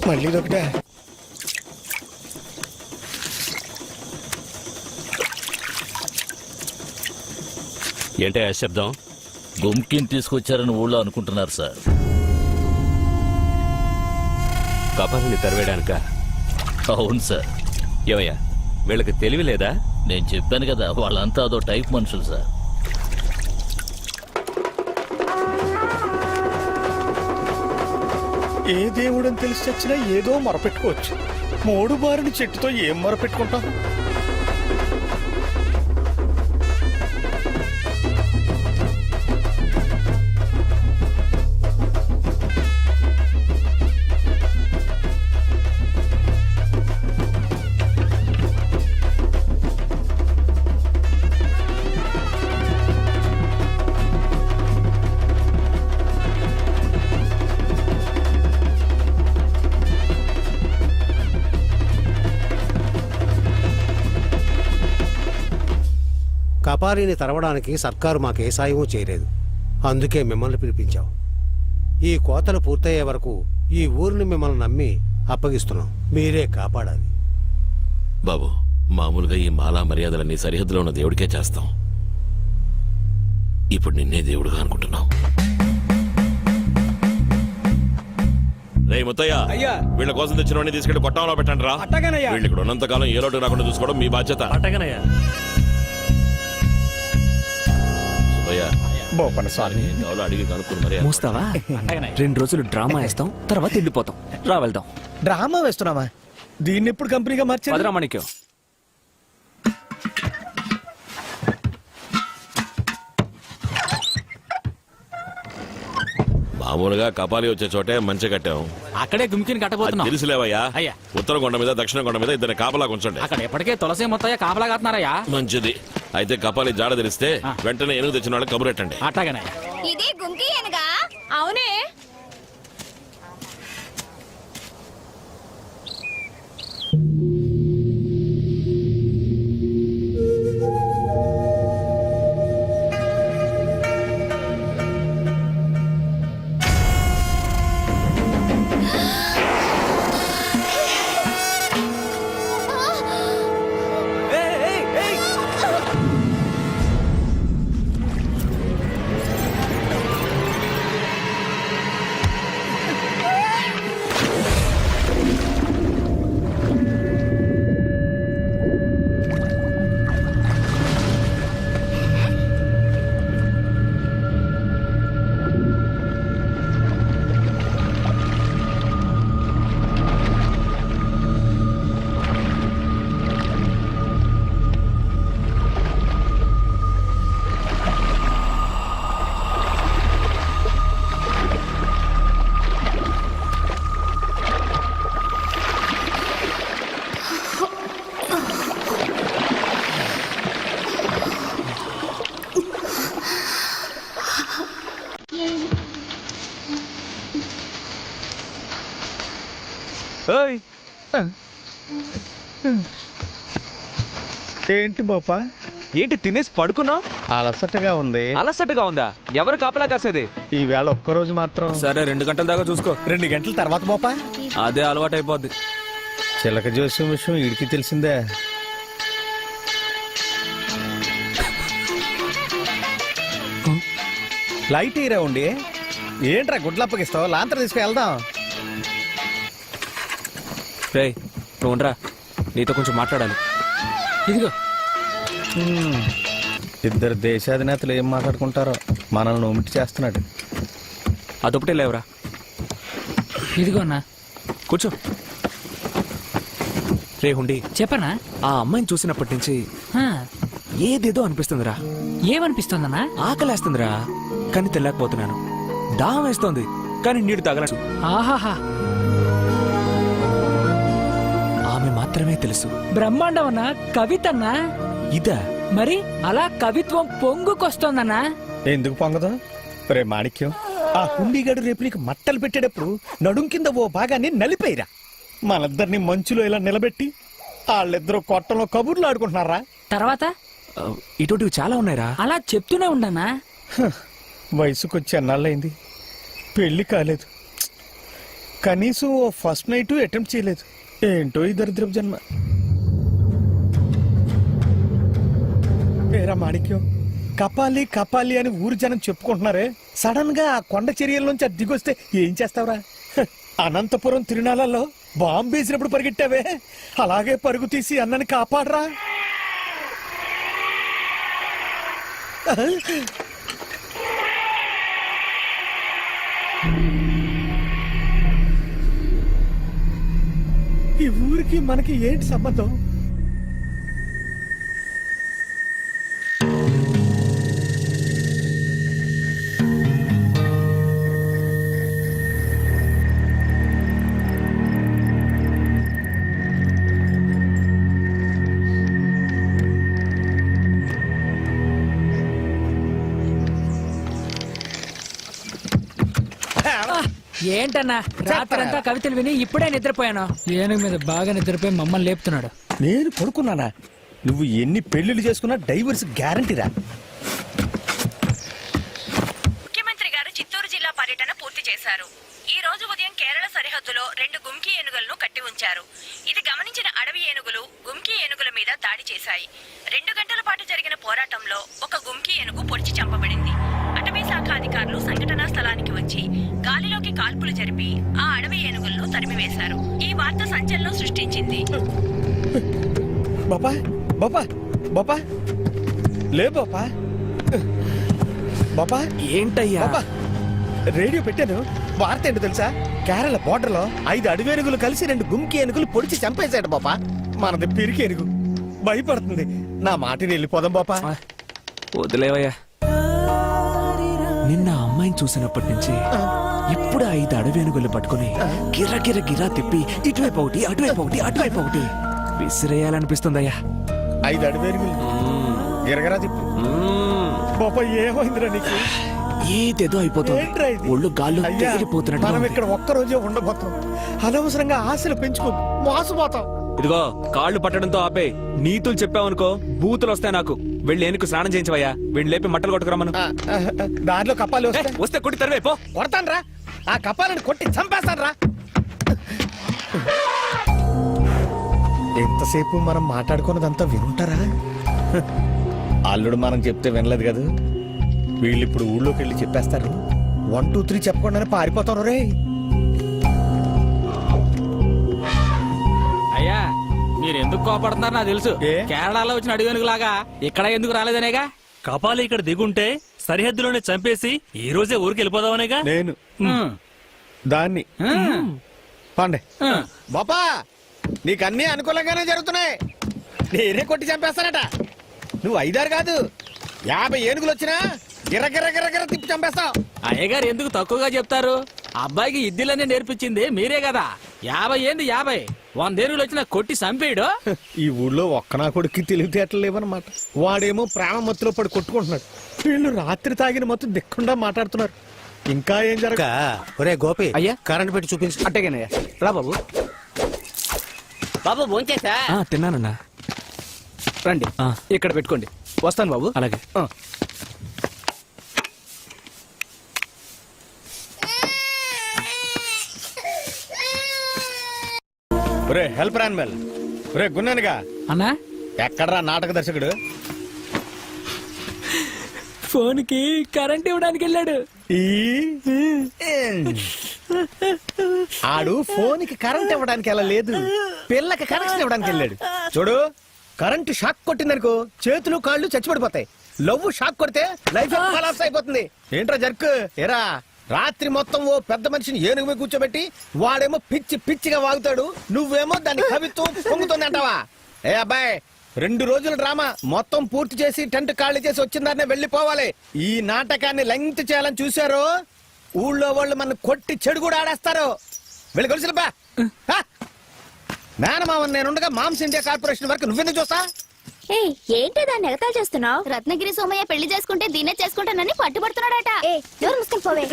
మళ్ళీ ఒకటే. ఏంటే ఆ శబ్దం? గుమ్కిని తీసుకొచ్చారని ఊళ్ళో అనుకుంటున్నారు సార్. కపాలిని తరివేయడానిక? అవును సార్. ఏమయ్యా, వీళ్ళకి తెలివి లేదా? నేను చెప్పాను కదా, వాళ్ళంతా అదో టైప్ మనుషులు సార్. ఏ దేవుడని తెలిసి వచ్చినా ఏదో మొరపెట్టుకోవచ్చు. 3 బారుని చెట్టుతో ఏం మొరపెట్టుకుంటాం? కపాలిని తరవడానికి సర్కారు మాకే సాయమూ చేయలేదు. అందుకే మిమ్మల్ని పిలిపించాం. ఈ కోతలు పూర్తయ్యే వరకు ఈ ఊరిని మిమ్మల్ని నమ్మి అప్పగిస్తున్నాం. మీరే కాపాడాలి. బాబు, మామూలుగా ఈ మాలా మర్యాదలన్నీ సరిహద్దులో ఉన్న దేవుడికే చేస్తాం. ఇప్పుడు నిన్నే దేవుడుగా అనుకుంటున్నాం. రే ముత్తయ్య, అయ్యా. వీళ్ళ కోసం తెచ్చినవన్నీ తీసుకెళ్లి కొట్టంలో పెట్టండి రా. అట్టగానయ్యా. వీళ్ళు ఇక్కడ ఉన్నంతకాలం ఏ లోటు రాకుండా చూసుకోవడం మీ బాధ్యత. అట్టగనయ్యా. సుబ్బయ్య, బోపన స్వామి ఏం కావాలో అడిగి కనుక్కుని మరి మూస్తావా? 2 రోజులు డ్రామా వేస్తాం, తర్వాత వెళ్ళిపోతాం. రా వెళ్దాం. డ్రామా వేస్తున్నామా? దీన్ని ఎప్పుడు కంపెనీగా మార్చారు? భద్రామాణిక్యం. మామూలుగా కపాలి వచ్చే చోటే మంచి కట్టాం. అక్కడే గుమ్కిని కట్టబోతున్నాం. తెలుసులేవయ్యా. అయ్యా. ఉత్తర కొండ మీద దక్షిణ కొండ మీద ఇద్దరు కాపలా ఉంచండి. అక్కడ ఎప్పటికే తులసి మొత్తయ్య కాపలా కాస్తున్నారయ్యా. మంచిది. అయితే కపాలి జాడ తెలిస్తే వెంటనే ఏనుగు తెచ్చిన వాళ్ళకి కబురెట్టండి. అట్టగానయ్యా. ఇది గుంకి ఏనుగా? అవునే. ఏంటి బోపా? ఏంటి తినేసి పడుకున్నావు? అలసటగా ఉంది. అలసటగా ఉందా? ఎవరు కాపలా కాసేది? ఈ వేళ ఒక్కరోజు మాత్రం. సరే 2 గంటల దాకా చూసుకో. 2 గంటల తర్వాత బోపా. అదే అలవాటు అయిపోద్ది. చిలక జోస్యం విషయం వీడికి తెలిసిందే. లైట్ ఈరా ఉండి ఏంట్రా గుడ్లప్పగిస్తావు? లాంతర తీసుకు వెళ్దాం. రేయ్ నువ్వు ఉండరా, నీతో కొంచెం మాట్లాడాలి. ఇదిగో. ఇద్దరు దేశాధినేతలు ఏం మాట్లాడుకుంటారో. మనల్ని ఒమిటి చేస్తున్నాడు. అదొకటే లేవరా. ఇదిగో అన్నా. కూర్చో. రే హుండి, చెప్పనా? ఆ అమ్మాయిని చూసినప్పటి నుంచి హా, ఏదేదో అనిపిస్తుందిరా. ఏమనిపిస్తోందన్నా? ఆకలేస్తుందిరా, కానీ తెల్లకపోతున్నాను. దాహం వేస్తోంది, కానీ నీడు తగలదు. ఆహాహా, ఆమె మాత్రమే తెలుసు. బ్రహ్మాండం అన్నా. కవితన్నా. ఇదా? మరి అలా కవిత్వం పొంగుకొస్తోందన్నా. ఎందుకు పొంగదు? రే మాణిక్యం, ఆ హుండీగాడు రేపు నీకు మట్టలు పెట్టేటప్పుడు నడుం కింద ఓ భాగాన్ని నలిపేరా. మనిద్దరిని మంచులో ఇలా నిలబెట్టి వాళ్ళిద్దరూ కొట్టంలో కబుర్లు ఆడుకుంటున్నారా. తర్వాత ఇటువంటివి చాలా ఉన్నాయిరా. అలా చెప్తూనే ఉండనా. వయసుకొచ్చి అన్నాళ్ళైంది, పెళ్లి కాలేదు, కనీసం ఓ ఫస్ట్ నైట్ అటెంప్ట్ చేయలేదు. ఏంటో ఈ దరిద్రపు జన్మ. ఏరా మాణిక్యం, కపాలి కపాలి అని ఊరు జనం చెప్పుకుంటున్నారే, సడన్ గా ఆ కొండ చర్యల్లోంచి అది దిగొస్తే ఏం చేస్తావురా? అనంతపురం తిరునాళ్ళలో బాంబు వేసినప్పుడు పరిగెట్టావే, అలాగే పరుగు తీసి అన్నని కాపాడరా. ఈ ఊరికి మనకి ఏంటి సంబంధం? ఏంటన్నా రాత్రంతా కవితలు విని ఇప్పుడే నిద్రపోయాను. ఏనుగు మీద బాగా నిద్రపోయి మమ్మల్ని లేపుతున్నాడు. నేను పడుకున్నానా? నువ్వు ఎన్ని పెళ్లిళ్ళు చేసుకున్నా డైవర్స్ గ్యారంటీరా. ముఖ్యమంత్రి గారు చిత్తూరు జిల్లా పర్యటన పూర్తి చేశారు. ఈ రోజు ఉదయం కేరళ సరిహద్దులో 2 గుంకీ ఏనుగులను కట్టి ఉంచారు. ఇది గమనించిన అడవి ఏనుగులు గుంకీ ఏనుగుల మీద దాడి చేశాయి. 2 గంటల పాటు జరిగిన పోరాటంలో ఒక గుంకీ ఏనుగు పొడిచి చంపబడింది. అటవీ శాఖ అధికారులు సంఘటనా స్థలానికి వచ్చి గాలిలోకి కాల్పులు జరిపి ఆ అడవి ఏనుగులను తరిమివేశారు. ఈ వార్త సంచలనం సృష్టించింది. బాపా బాపా బాపా లే బాపా బాపా ఏంటయ్యా బాపా రేడియో పెట్టాను. వార్త ఏంటో తెలుసా? కేరళ బోర్డర్ లో 5 అడవి ఏనుగులు కలిసి 2 గుంకి ఏనుగులు పొడిచి చంపేశాడు బాపా. మనది పిరికి ఏనుగు భయపడుతుంది. నా మాటిని వెళ్ళిపోదాం బాపా. వదిలేవయ్యా. నిన్న అమ్మాయిని చూసినప్పటి నుంచి ఇప్పుడు 5 అడవేనుగులు పట్టుకుని గిర్ర గిర్ర గిర్రా తిప్పి ఇటువైపు ఒకటి అటువైపు ఒకటి అటువైపు ఒకటి విసిరేయాలనిపిస్తుందయ్యా. 5 అడవి ఏనుగులు గిరగరా తిప్పు. బాపా ఏమైందిరా నీకు? ఏదేదో అయిపోతుంది. ఏంట్రా ఇది? ఒళ్ళు గాల్లో అయ్యా, తేలిపోతున్నట్టు మనం ఉంది. ఇక్కడ ఒక్కరోజే ఉండబోతాం. అనవసరంగా ఆశలు పెంచుకో, మోసపోతాం. ఇదిగో కాళ్ళు పట్టడంతో ఆపే. నీతులు చెప్పావనుకో బూతులు వస్తాయి నాకు. వెళ్ళి ఏనుగు స్నానం చేయించవయ్యా. వెళ్ళి లేపి మట్టలు కొట్టుకురమ్మను. దారిలో కప్పాలు వస్తే వస్తే కొట్టి తరివే పో. కొడతాను రా. ఆ కప్పాలను కొట్టి చంపేస్తాను రా. ఎంతసేపు మనం మాట్లాడుకున్నదంతా వినుంటారా? అల్లుడు మనం చెప్తే వినలేదు కదా. వీళ్ళు ఇప్పుడు ఊళ్ళోకి వెళ్ళి చెప్పేస్తారు. 1 2 3 చెప్పకుండానే పారిపోతాను రే. అయ్యా మీరు ఎందుకు కోపడుతున్నారు నాకు తెలుసు. ఏ? కేరళలో వచ్చిన అడిగేనుగు లాగా ఇక్కడ ఎందుకు రాలేదనేగా. కపాలి ఇక్కడ దిగుంటే సరిహద్దులోనే చంపేసి ఈ రోజే ఊరికి వెళ్ళిపోదామనేగా. నేను దాన్ని పండే బాపా నీకు అన్ని అనుకూలంగానే జరుగుతున్నాయి. నేనే కొట్టి చంపేస్తానట. నువ్వు 5 6 కాదు 50 ఏనుగులు వచ్చినా గిర్ర గిర్ర గిర్ర గిర్ర తిప్పి చంపేస్తావు. అయ్యగారు ఎందుకు తక్కువగా చెప్తారు? అబ్బాయికి ఇద్దిలనే నేర్పించింది మీరే కదా. 50 ఏంది 50 100 ఏనుగులు వచ్చినా కొట్టి చంపేయడు. ఈ ఊళ్ళో ఒక్క నా కొడుకు తెలివితేటలు లేవన్నమాట. వాడేమో ప్రేమ మత్తులో పడి కొట్టుకుంటున్నాడు. వీళ్ళు రాత్రి తాగిన మత్తు దిక్కుండా మాట్లాడుతున్నారు. ఇంకా ఏం జరగ ఒరే గోపి, అయ్యా. కరెంట్ పెట్టి చూపించు. అట్టేగానయ్యా రా బాబు. బాబు భోంచేసా? తిన్నానన్నా. రండి ఇక్కడ పెట్టుకోండి. వస్తాను బాబు. అలాగే. ఒరే హెల్ప్ రాన్మెల్, ఒరే గున్నానుగా అన్నా ఎక్కడరా నాటక దర్శకుడు? ఫోన్ కి కరెంట్ ఇవ్వడానికి వెళ్ళాడు. ఆడు ఫోన్ కి కరెంట్ ఇవ్వడానికి ఎలా లేదు, పిల్లకి కనెక్షన్ ఇవ్వడానికి వెళ్ళాడు. చూడు, కరెంట్ షాక్ కొట్టిందనుకో చేతులు కాళ్ళు చచ్చిపడిపోతాయి. లవ్ షాక్ కొడితే లైఫ్ కొలాప్స్ అయిపోతుంది. ఏంట్రా జర్క్? ఏరా రాత్రి మొత్తం ఓ పెద్ద మనిషిని ఏనుగు మీద కూర్చోబెట్టి వాడేమో పిచ్చి పిచ్చిగా వాగుతాడు, నువ్వేమో దాన్ని కవిత్వం పొంగుతుంది అంటావా? ఏ అబ్బాయి, 2 రోజుల డ్రామా మొత్తం పూర్తి చేసి టెంట్ ఖాళీ చేసి వచ్చిందాన్నే వెళ్ళిపోవాలి. ఈ నాటకాన్ని లెంగ్త్ చేయాలని చూశారు ఊళ్ళో వాళ్ళు మన కొట్టి చెడు కూడా ఆడేస్తారు. వెళ్ళి కొలిసిలబ్బా. మేనమావన్ నేనుండగా మామ్స్ ఇండియా కార్పొరేషన్ వరకు నువ్వెందుకు చూస్తా? ఏంటి దాన్ని ఎగతాలు చేస్తున్నావు? రత్నగిరి సోమయ్య పెళ్లి చేసుకుంటే దీన్నే చేసుకుంటానని పట్టుబడుతున్నాడట. ఎవరు ముసుకుని పోవే.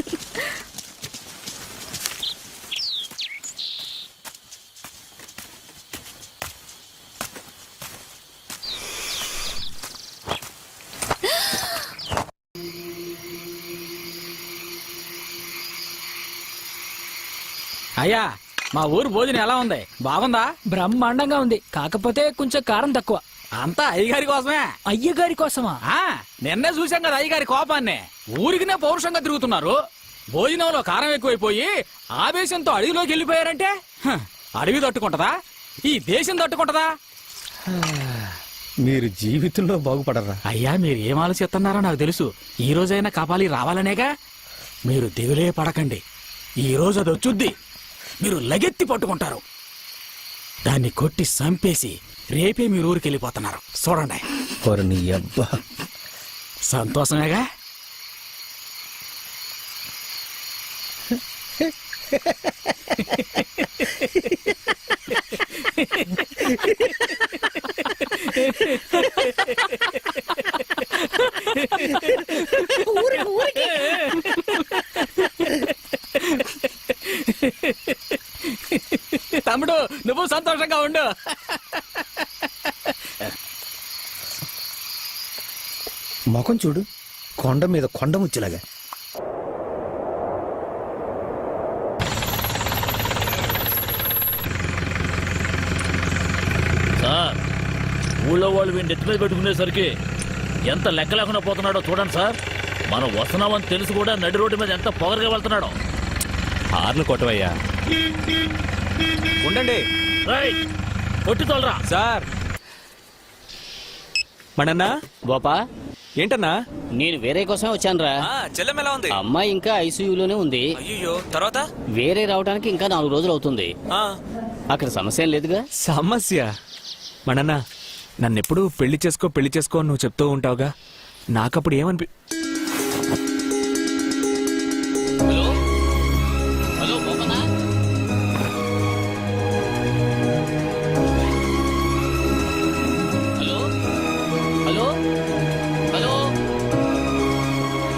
అయ్యా మా ఊరు భోజనం ఎలా ఉంది? బాగుందా? బ్రహ్మాండంగా ఉంది, కాకపోతే కొంచెం కారం తక్కువ. అంతా అయ్యగారి కోసమే. అయ్యగారి కోసమా? నిన్నే చూసాం కదా అయ్యగారి కోపాన్ని. ఊరికినే పౌరుషంగా తిరుగుతున్నారు. భోజనంలో కారం ఎక్కువైపోయి ఆవేశంతో అడవిలోకి వెళ్ళిపోయారంటే అడవి తట్టుకుంటదా? ఈ దేశం తట్టుకుంటదా? మీరు జీవితంలో బాగుపడరా? అయ్యా మీరు ఏం ఆలోచిస్తున్నారో నాకు తెలుసు. ఈ రోజైనా కాపాలి రావాలనేగా. మీరు దిగులే పడకండి. ఈ రోజు అది వచ్చుద్ది. మీరు లగెత్తి పట్టుకుంటారు. దాన్ని కొట్టి చంపేసి రేపే మీరు ఊరికి వెళ్ళిపోతున్నారు. చూడండి. సంతోషమేగా? తమ్ముడు నువ్వు సంతోషంగా ఉండు. ముఖం చూడు, కొండ మీద కొండ ముచ్చేలాగా. సార్, ఊళ్ళో వాళ్ళు వీడిని నెత్తి మీద పెట్టుకునేసరికి ఎంత లెక్క లేకుండా పోతున్నాడో చూడండి సార్. మనం వస్తున్నామని తెలుసు కూడా నడి రోడ్డు మీద ఎంత పొగరగా వెళ్తున్నాడో. హార్లు కొట్టవయ్యా. ఉండండి కొట్టి తోలరా సార్. మణన్నా, గోపా, ఏంటన్నా? నేను వేరే కోసమే వచ్చానురా. చెల్లెం ఎలా ఉంది? అమ్మాయి ఇంకా ఐసీయూలోనే ఉంది. అయ్యో, తర్వాత వేరే రావడానికి ఇంకా 4 రోజులు అవుతుంది. అక్కడ సమస్య ఏం లేదుగా? సమస్య? మణన్నా, నన్నెప్పుడు పెళ్లి చేసుకో అని నువ్వు చెప్తూ ఉంటావుగా. నాకప్పుడు ఏమనిపి హలో హలో గోపనా? హలో హలో హలో,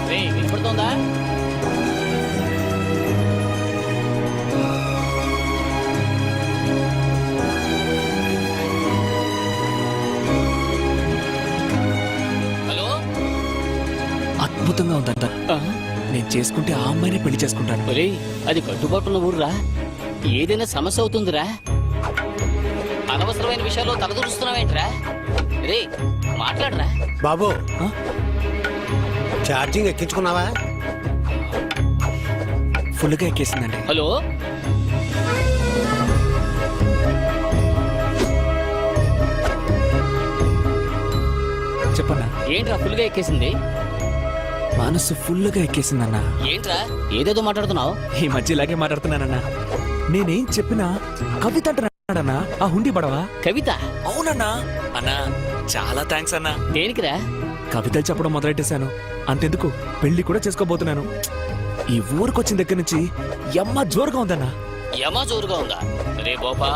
రే వినపడుతోందా? హలో, అద్భుతంగా ఉందంట. నేను చేసుకుంటే ఆ అమ్మాయినే పెళ్లి చేసుకుంటాను. ఒరేయ్, అది కట్టుబాటున్న ఊర్రా. ఏదైనా సమస్య అవుతుందిరా. అనవసరమైన విషయాల్లో తలదూరుస్తున్నావేంట్రా? రే మాట్లాడరా. బాబు, ఛార్జింగ్ ఎక్కించుకున్నావా? ఫుల్గా ఎక్కేసిందండి. హలో, చెప్పన్నా. ఏంట్రా ఫుల్గా ఎక్కేసింది? మనసు ఫుల్గా ఎక్కేసిందన్నా. ఏంట్రా ఏదేదో మాట్లాడుతున్నావు? ఈ మధ్య ఇలాగే మాట్లాడుతున్నానన్నా. నేనేం చెప్పినా కవిత అంటున్నాడన్నా. ఆ హుండీ పడవా? కవిత? అవునన్నా. అన్నా, చాలా థ్యాంక్స్ అన్నా. దేనికిరా? కవితలు చెప్పడం మొదలెట్టేశాను. అంతెందుకు, పెళ్లి కూడా చేసుకోబోతున్నాను. ఈ ఊరికొచ్చిన దగ్గర నుంచి యమ్మ జోరుగా ఉందన్నా. యమా జోరుగా ఉందా? రే బోపా,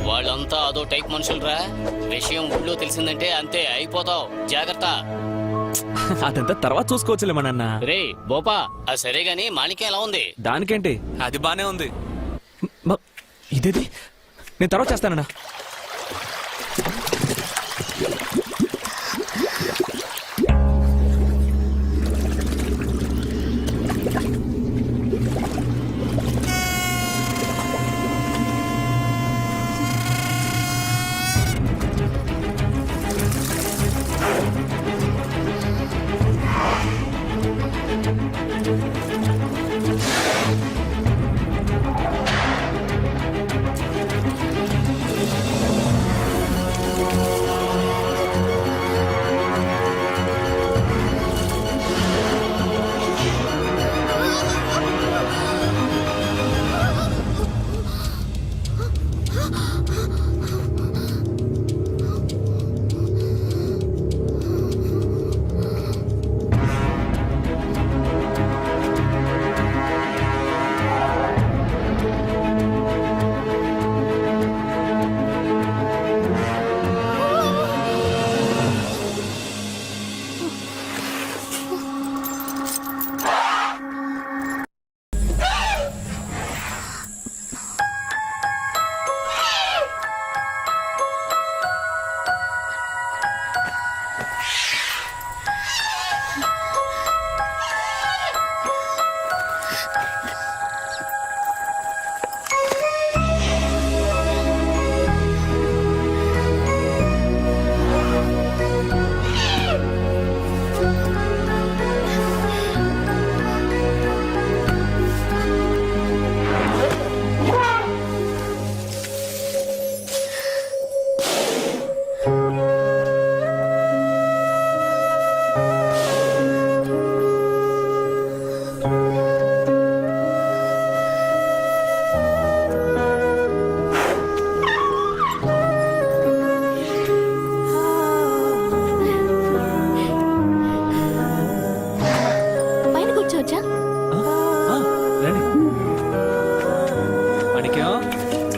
వాళ్ళంతా అదో టైప్ మనుషులరా. విషయం ఊళ్ళో తెలిసిందంటే అంతే, అయిపోతావు. జాగ్రత్త. అదంతా తర్వాత చూసుకోవచ్చులేమన్నా. రే బోపా, ఆ సరే గాని మాణిక్యం ఎలా ఉంది? దానికేంటి, అది బానే ఉంది. ఇదేది, నేను తర్వాత చేస్తానన్నా.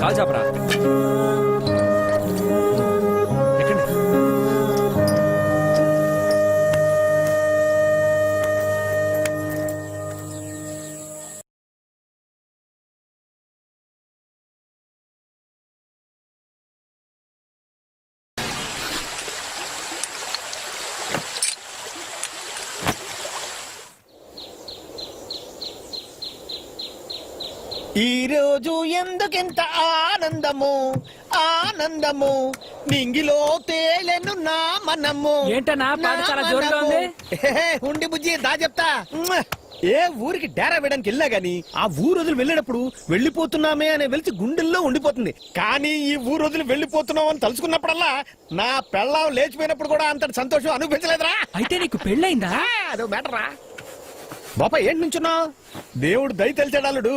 కాల్ చాపరా. ఎక్కండి. ఈ రోజు ఎందుకింత ఆనందము ఆనందము నింగిలో తేలెను నా మనము. ఏంటన్నా పాట చాలా జోరుగా ఉంది? ఉండి బుజ్జి దా చెప్తా. ఏ ఊరికి డేరా వేయడానికి వెళ్ళా గాని ఆ ఊరు వదిలి వెళ్ళేటప్పుడు వెళ్ళిపోతున్నామే అనే వెలిచి గుండెల్లో ఉండిపోతుంది. కానీ ఈ ఊరు వదిలి వెళ్ళిపోతున్నాం అని తలుచుకున్నప్పుడల్లా నా పెళ్ళాం లేచిపోయినప్పుడు కూడా అంతటి సంతోషం అనిపించలేదురా. అయితే నీకు పెళ్ళైందా? అదో మ్యాటరా. బాపా ఏంటి నుంచున్నావు? దేవుడు దయ తెలిచాడు అల్లుడు.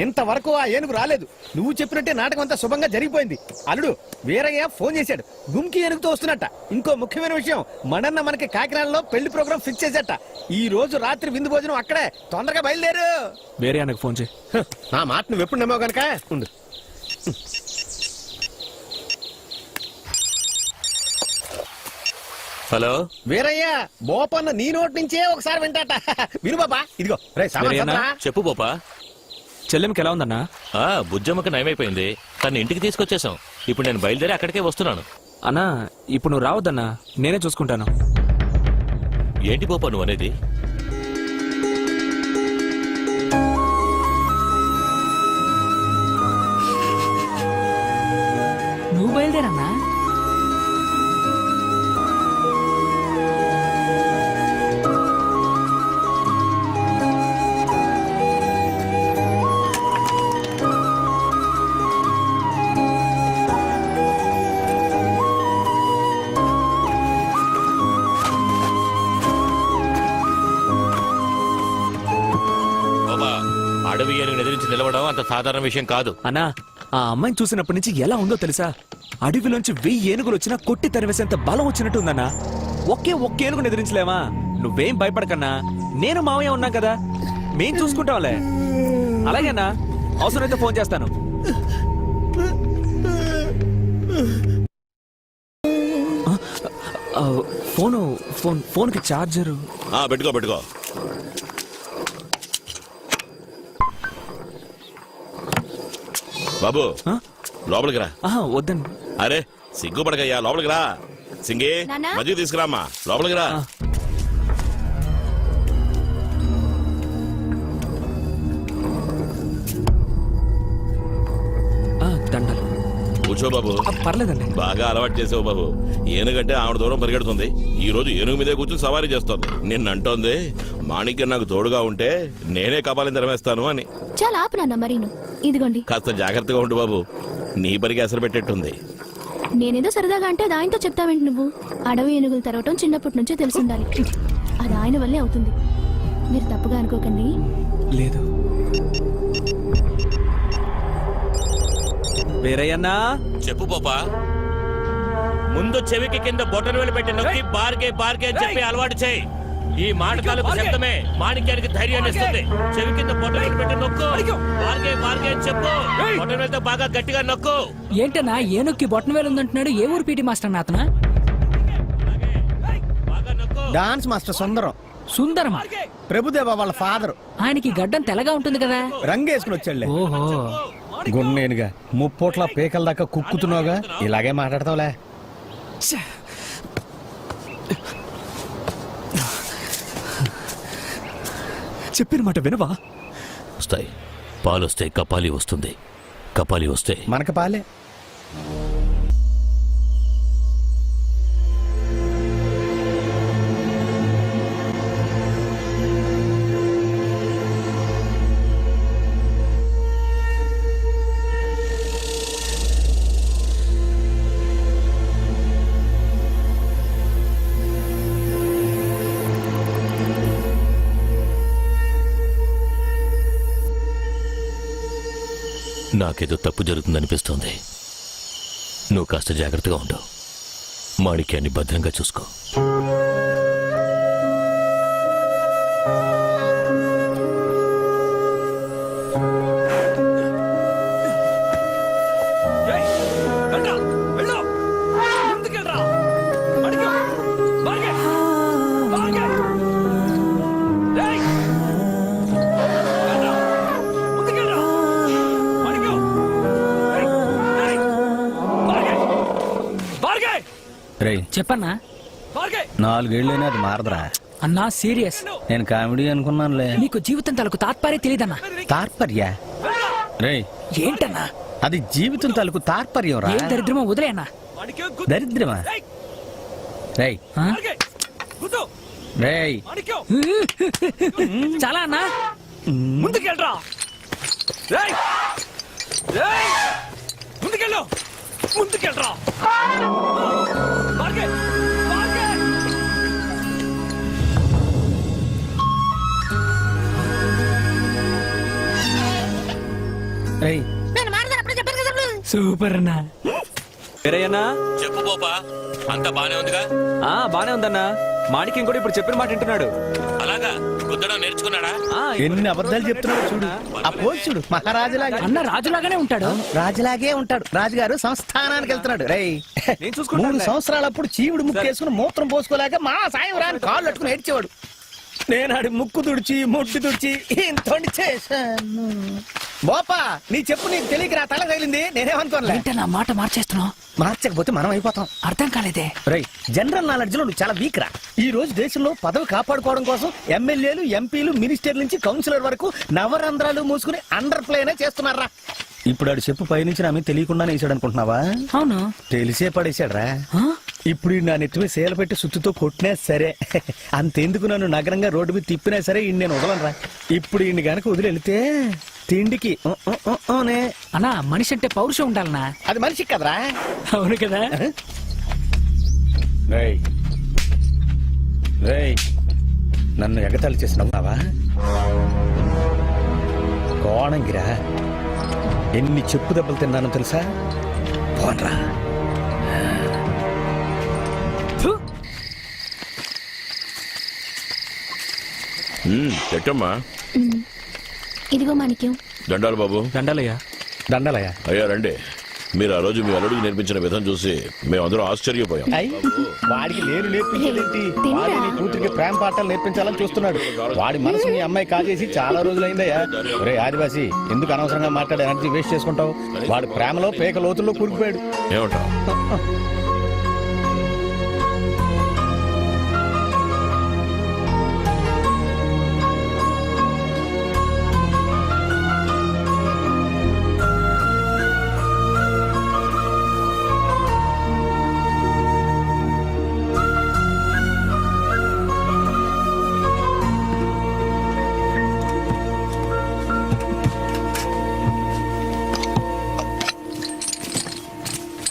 ఇంతవరకు ఆ ఏనుగు రాలేదు. నువ్వు చెప్పినట్టే నాటకం అంతా శుభంగా జరిగిపోయింది. అల్లుడు వీరయ్య ఫోన్ చేశాడు, గుమ్కి ఏనుగుతో వస్తున్నట్ట. ఇంకో ముఖ్యమైన విషయం, మనన్న మనకి కాకినాడలో పెళ్లి ప్రోగ్రామ్ ఫిక్స్ చేసేట. ఈ రోజు రాత్రి విందు భోజనం అక్కడే. తొందరగా బయలుదేరు. వేరే ఆయనకు ఫోన్ చేయి. నా మాట నువ్వు ఎప్పుడు నమ్మావు కనుక ఉండు. హలో వీరయ్య బోపన్న నీ నోటి నుంచే ఒకసారి వింటాట. విను బాబా. ఇదిగో రే వీరయ్యనా? చెప్పు పోపా. చెల్లెమికి ఎలా ఉందన్నా? బుజ్జమ్మకి నయమైపోయింది. తను ఇంటికి తీసుకొచ్చేసాం. ఇప్పుడు నేను బయలుదేరి అక్కడికే వస్తున్నాను. అన్నా ఇప్పుడు నువ్వు రావద్దన్నా, నేనే చూసుకుంటాను. ఏంటి పోపా నువ్వు అనేది? నువ్వు బయలుదేరన్నా? అడవి ఏనుగుని ఎదిరించి నిలవడం అంత సాధారణ విషయం కాదు. అన్నా ఆ అమ్మాయిని చూసినప్పటి నుంచి ఎలా ఉందో తెలుసా? అడవిలోంచి 1000 ఏనుగులు వచ్చినా కొట్టి తరివేసేంత బలం వచ్చినట్టు ఉందన్నా. ఒక్క ఏనుగుని ఎదిరించలేమా? నువ్వేం భయపడకన్నా, నేను మావయ్య ఉన్నాం కదా, మేం చూసుకుంటాంలే. అలాగేనా? అవసరమైతే ఫోన్ చేస్తాను. ఫోన్కి చార్జరు పెట్టుకో. బాబు లోపలికి రా. వద్దండి. అరే సిగ్గుపడకయ్యా, లోపలికి రా. సింగే మధ్య తీసుకురామ్మా, లోపలికి రా. దండలు. కూర్చో బాబు. పర్లేదండి. బాగా అలవాటు చేసావు బాబు. ఏనుగంటే ఆవిడ దూరం పరిగెడుతుంది. ఈ రోజు ఏనుగు మీదే కూర్చొని సవారీ చేస్తోంది. నిన్నంటోంది మాణిక్యం నాకు తోడుగా ఉంటే నేనే కపాలిని తెరమేస్తాను అని. చాలా ఆపునన్న మరీను. ఇదిగోండి. కాస్త జాగ్రత్తగా ఉండు బాబు, నీ పరికి అసలు పెట్టేట్టుంది. నేనేదో సరదాగా అంటే అది ఆయనతో చెప్తావేంటి నువ్వు? అడవి ఏనుగులు తరవటం చిన్నప్పటి నుంచే తెలుసుండాలి. అది ఆయన వల్లే అవుతుంది. మీరు తప్పుగా అనుకోకండి. లేదు. వేరయ్యన్నా చెప్పు పోపా. ముందు చెవికి కింద బొట్టను వేలు పెట్టి నొక్కి బార్గే అని చెప్పి అలవాటు చేయి. ఈ మాట తాలూకు శబ్దమే మాణిక్యానికి ధైర్యాన్ని ఇస్తుంది. చెవి కింద బొట్టను వేలు పెట్టి నొక్కు. బార్గే అని చెప్పు. బొట్టను వేలతో బాగా గట్టిగా నొక్కు. ఏంటన్నా ఏనుక్కి బొట్టన వేలు ఉందంటున్నాడు? ఏ ఊరు పీటీ మాస్టర్ అతను? డాన్స్ మాస్టర్ సుందరం. సుందరమా? ప్రభుదేవ వాళ్ళ ఫాదర్. ఆయనకి గడ్డం తెల్లగా ఉంటుంది కదా. రంగేసుకుని వచ్చాడులే. ఓహో, గున్నేనుగా ముప్పోట్ల పేకల దాకా కుక్కుతున్నావుగా, ఇలాగే మాట్లాడతావులే. చెప్పిన మాట వినవా? వస్తాయి పాలు వస్తాయి, కపాలి వస్తుంది. కపాలి వస్తే మనకు పాలే. నాకేదో తప్పు జరుగుతుందనిపిస్తోంది. నువ్వు కాస్త జాగ్రత్తగా ఉండు. మాణిక్యాన్ని భద్రంగా చూసుకో. చెప్పన్నా. 4 ఏళ్ళైనా అది మారదురా. అన్నా సీరియస్. నేను కామెడీ అనుకున్నానులే. నీకు జీవితం తలకు తాత్పర్యం తెలియదన్నా. తాత్పర్య రేయ్ ఏంటన్నా అది జీవితం తాలూకు తాత్పర్యం రా. ఏం దరిద్రమో వదిలేనా దరిద్రమా? రేయ్ రేయ్ చాలా అన్నా ముందుకెళ్ళరా రేయ్ రేయ్ ముందుకెళ్ళు ముందుకెళ్ళరా మార్గే మార్గే రేయ్ సూపర్ అన్నా. వేరయ్యన్నా చెప్పు పోపా, అంతా బానే ఉందిగా? బానే ఉందన్నా. మాణిక్యం కూడా ఇప్పుడు చెప్పిన మాట వింటున్నాడు. అలాగా గుద్దడం నేర్చుకున్నాడా? ఎన్ని అబద్ధాలు చెప్తున్నాడు చూడు. ఆ పోజ్ చూడు, మహారాజులాగా. అన్న రాజులాగానే ఉంటాడు. రాజులాగే ఉంటాడు. రాజుగారు సంస్థానానికి వెళ్తున్నాడు. రేయ్ నేను చూసుకుంటానులే. 3 సంవత్సరాలప్పుడు చీవుడు ముక్కేసుకుని మూత్రం పోసుకోలేక మా సాయం రాని కాళ్ళు అట్టుకుని ఏడ్చేవాడు. నేను ఆడి ముక్కు తుడిచి ముట్టి తుడిచి ఇంత చేశాను. బోపా నీ చెప్పు నీకు తెలియక నా తల తగిలింది. నేనేమనుకోలే. ఏంటన్నా మాట మార్చేస్తున్నావు? మార్చకపోతే మనం అయిపోతాం. అర్థం కాలేదే. రేయ్ జనరల్ నాలెడ్జ్ లో నువ్వు చాలా వీక్ రా. ఈ రోజు దేశంలో పదవి కాపాడుకోవడం కోసం ఎమ్మెల్యేలు, ఎంపీలు, మినిస్టర్ల నుంచి కౌన్సిలర్ వరకు నవరంధ్రాలు మూసుకుని అండర్ ప్లేనే చేస్తున్నారా. ఇప్పుడు ఆడు చెప్పు పైనుంచి నా మీద తెలియకుండానే వేసాడు అనుకుంటున్నావా? అవును. తెలిసే పడేశాడు రా. ఇప్పుడు నా నెత్తిమీ సేల పెట్టి సుత్తుతో కొట్టినా సరే, అంతెందుకు నన్ను నగరంగా రోడ్డు మీద తిప్పినా సరే ఇన్ని నేను వదలను రా. ఇప్పుడు ఇన్ని గనక వదిలి వెళితే తిండికి అన్నా మనిషి అంటే పౌరుషం ఉండాలనా? అది మనిషి కదరా. అవును కదా. రేయ్ రేయ్ నన్ను ఎగతాళి చేసి నవ్వున్నావా? కోణంగిరా ఎన్ని చెప్పు దెబ్బలు తిన్నానో తెలుసా? పోన్రా. ఎట్టమ్మా? ఇదిగో మాణిక్యం. దండాలు బాబు. దండాలయ్యా. దండలయ్యా. అయ్యా రండి. మీరు ఆ రోజు మీ అల్లుడికి నేర్పించిన విధం చూసి మేమందరం ఆశ్చర్యపోయాం. వాడికి లేరు నేర్పించేదేంటి? వాడి నీ కూతురికి ప్రేమ పాఠాలు నేర్పించాలని చూస్తున్నాడు. వాడి మనసు మీ అమ్మాయి కాజేసి చాలా రోజులైందయ్యా. ఒరే ఆదివాసి, ఎందుకు అనవసరంగా మాట్లాడే ఎనర్జీ వేస్ట్ చేసుకుంటావు? వాడు ప్రేమలో పేక లోతుల్లో కూరుకుపోయాడు. ఏమంటావు?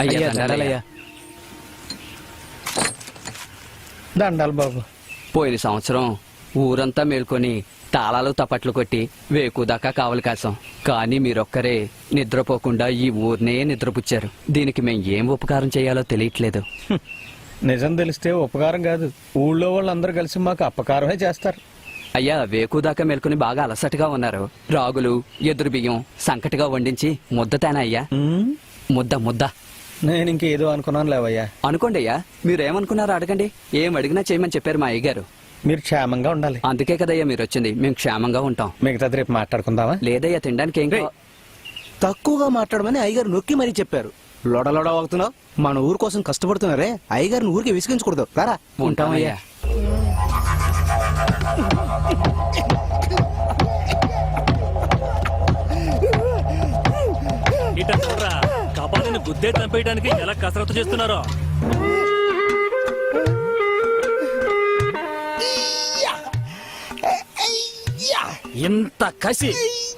అయ్యా దండాలయ్యా. దండాలు బాబు. పోయిన సంవత్సరం ఊరంతా మేల్కొని తాళాలు తపట్లు కొట్టి వేకుదాకా కావలి కాసాం. కానీ మీరొక్కరే నిద్రపోకుండా ఈ ఊరినే నిద్రపుచ్చారు. దీనికి మేం ఏం ఉపకారం చేయాలో తెలియట్లేదు. నిజం తెలిస్తే ఉపకారం కాదు, ఊళ్ళో వాళ్ళందరూ కలిసి మాకు అపకారమే చేస్తారు. అయ్యా వేకుదాకా మేల్కొని బాగా అలసటగా ఉన్నారు. రాగులు, ఎదురు బియ్యం సంకటిగా వండించి ముద్దతేనా అయ్యా? ముద్ద ముద్ద. నేను ఇంకేదో అనుకున్నాను లేవయ్యా. అనుకోండి అయ్యా. మీరేమనుకున్నారో అడగండి. ఏం అడిగినా చేయమని చెప్పారు మా అయ్యగారు. మీరు క్షేమంగా ఉండాలి. అందుకే కదయ్యా మీరు వచ్చింది. మేము క్షేమంగా ఉంటాం. మిగతాది రేపు మాట్లాడుకుందామా? లేదయ్యా తినడానికి ఏం తక్కువగా మాట్లాడమని అయ్యగారు నొక్కి మరీ చెప్పారు. లోడలోడ అవుతున్నావు. మన ఊరు కోసం కష్టపడుతున్నారే, అయ్యగారిని ఊరికి విసిగించకూడదు. రారా. ఉంటామయ్యా. ఇట చూడరా, కపాలిని గుద్దే చంపేయడానికి ఎలా కసరత్తు చేస్తున్నారో. ఇంత కసి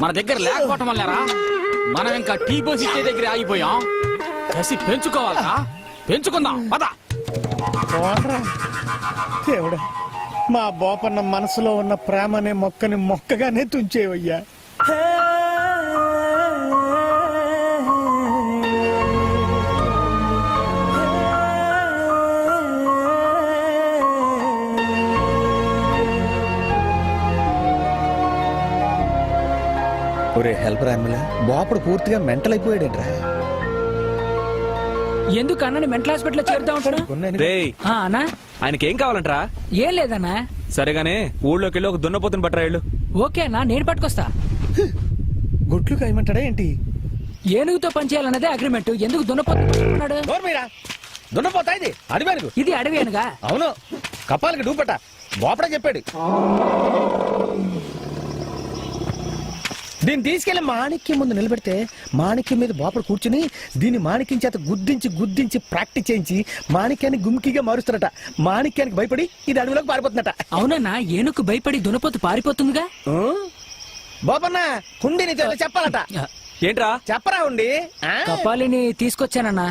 మన దగ్గర లేకపోవటం వల్లరా మనం ఇంకా టీ పోసి ఇచ్చే దగ్గర ఆగిపోయాం. కసి పెంచుకోవాలా? పెంచుకుందాం పద. దేవుడా, మా బోపన్న మనసులో ఉన్న ప్రేమ అనే మొక్కని మొక్కగానే తుంచేవయ్యా. ఒరే హెల్ప్ రామలా, బోపడు పూర్తిగా మెంటల్ అయిపోయాడేంట్రా. ఎందుకు అన్నని మెంటల్ హాస్పిటల్ చేరుతా ఉంటాడు? రేయ్ అన్నా ఆయనకేం కావాలంటరా? ఏం లేదన్నా. సరేగానే ఊళ్ళోకి వెళ్ళి ఒక దున్నపోతుని పట్టరా వెళ్ళు. ఓకే అన్నా, నేను పట్టుకొస్తా. గుడ్లు కాయమంటాడా ఏంటి? ఏనుగుతో పనిచేయాలన్నదే అగ్రిమెంట్. ఎందుకు దున్నపోతున్నాడు? దున్నపోతా ఇది అడివేనుగు. ఇది అడవి ఏనుగా? అవును, కపాలకి డూపట బోపడే చెప్పాడు. దీన్ని తీసుకెళ్లి మాణిక్యం ముందు నిలబెడితే మాణిక్యం మీద బాపడు కూర్చుని దీన్ని మాణిక్యం చేత గుద్దించి గుద్దించి ప్రాక్టీస్ చేయించి మాణిక్యాన్ని గుమ్కిగా మారుస్తారట. మాణిక్యానికి భయపడి ఇది అడవిలోకి పారిపోతుందట. అవునన్నా ఏనుగు భయపడి దునపోతు పారిపోతుందిగా. బాబన్న హుండీ నీతో చెప్పాలట. ఏంట్రా? చెప్పరా హుండీ. కపాలిని తీసుకొచ్చానన్నా.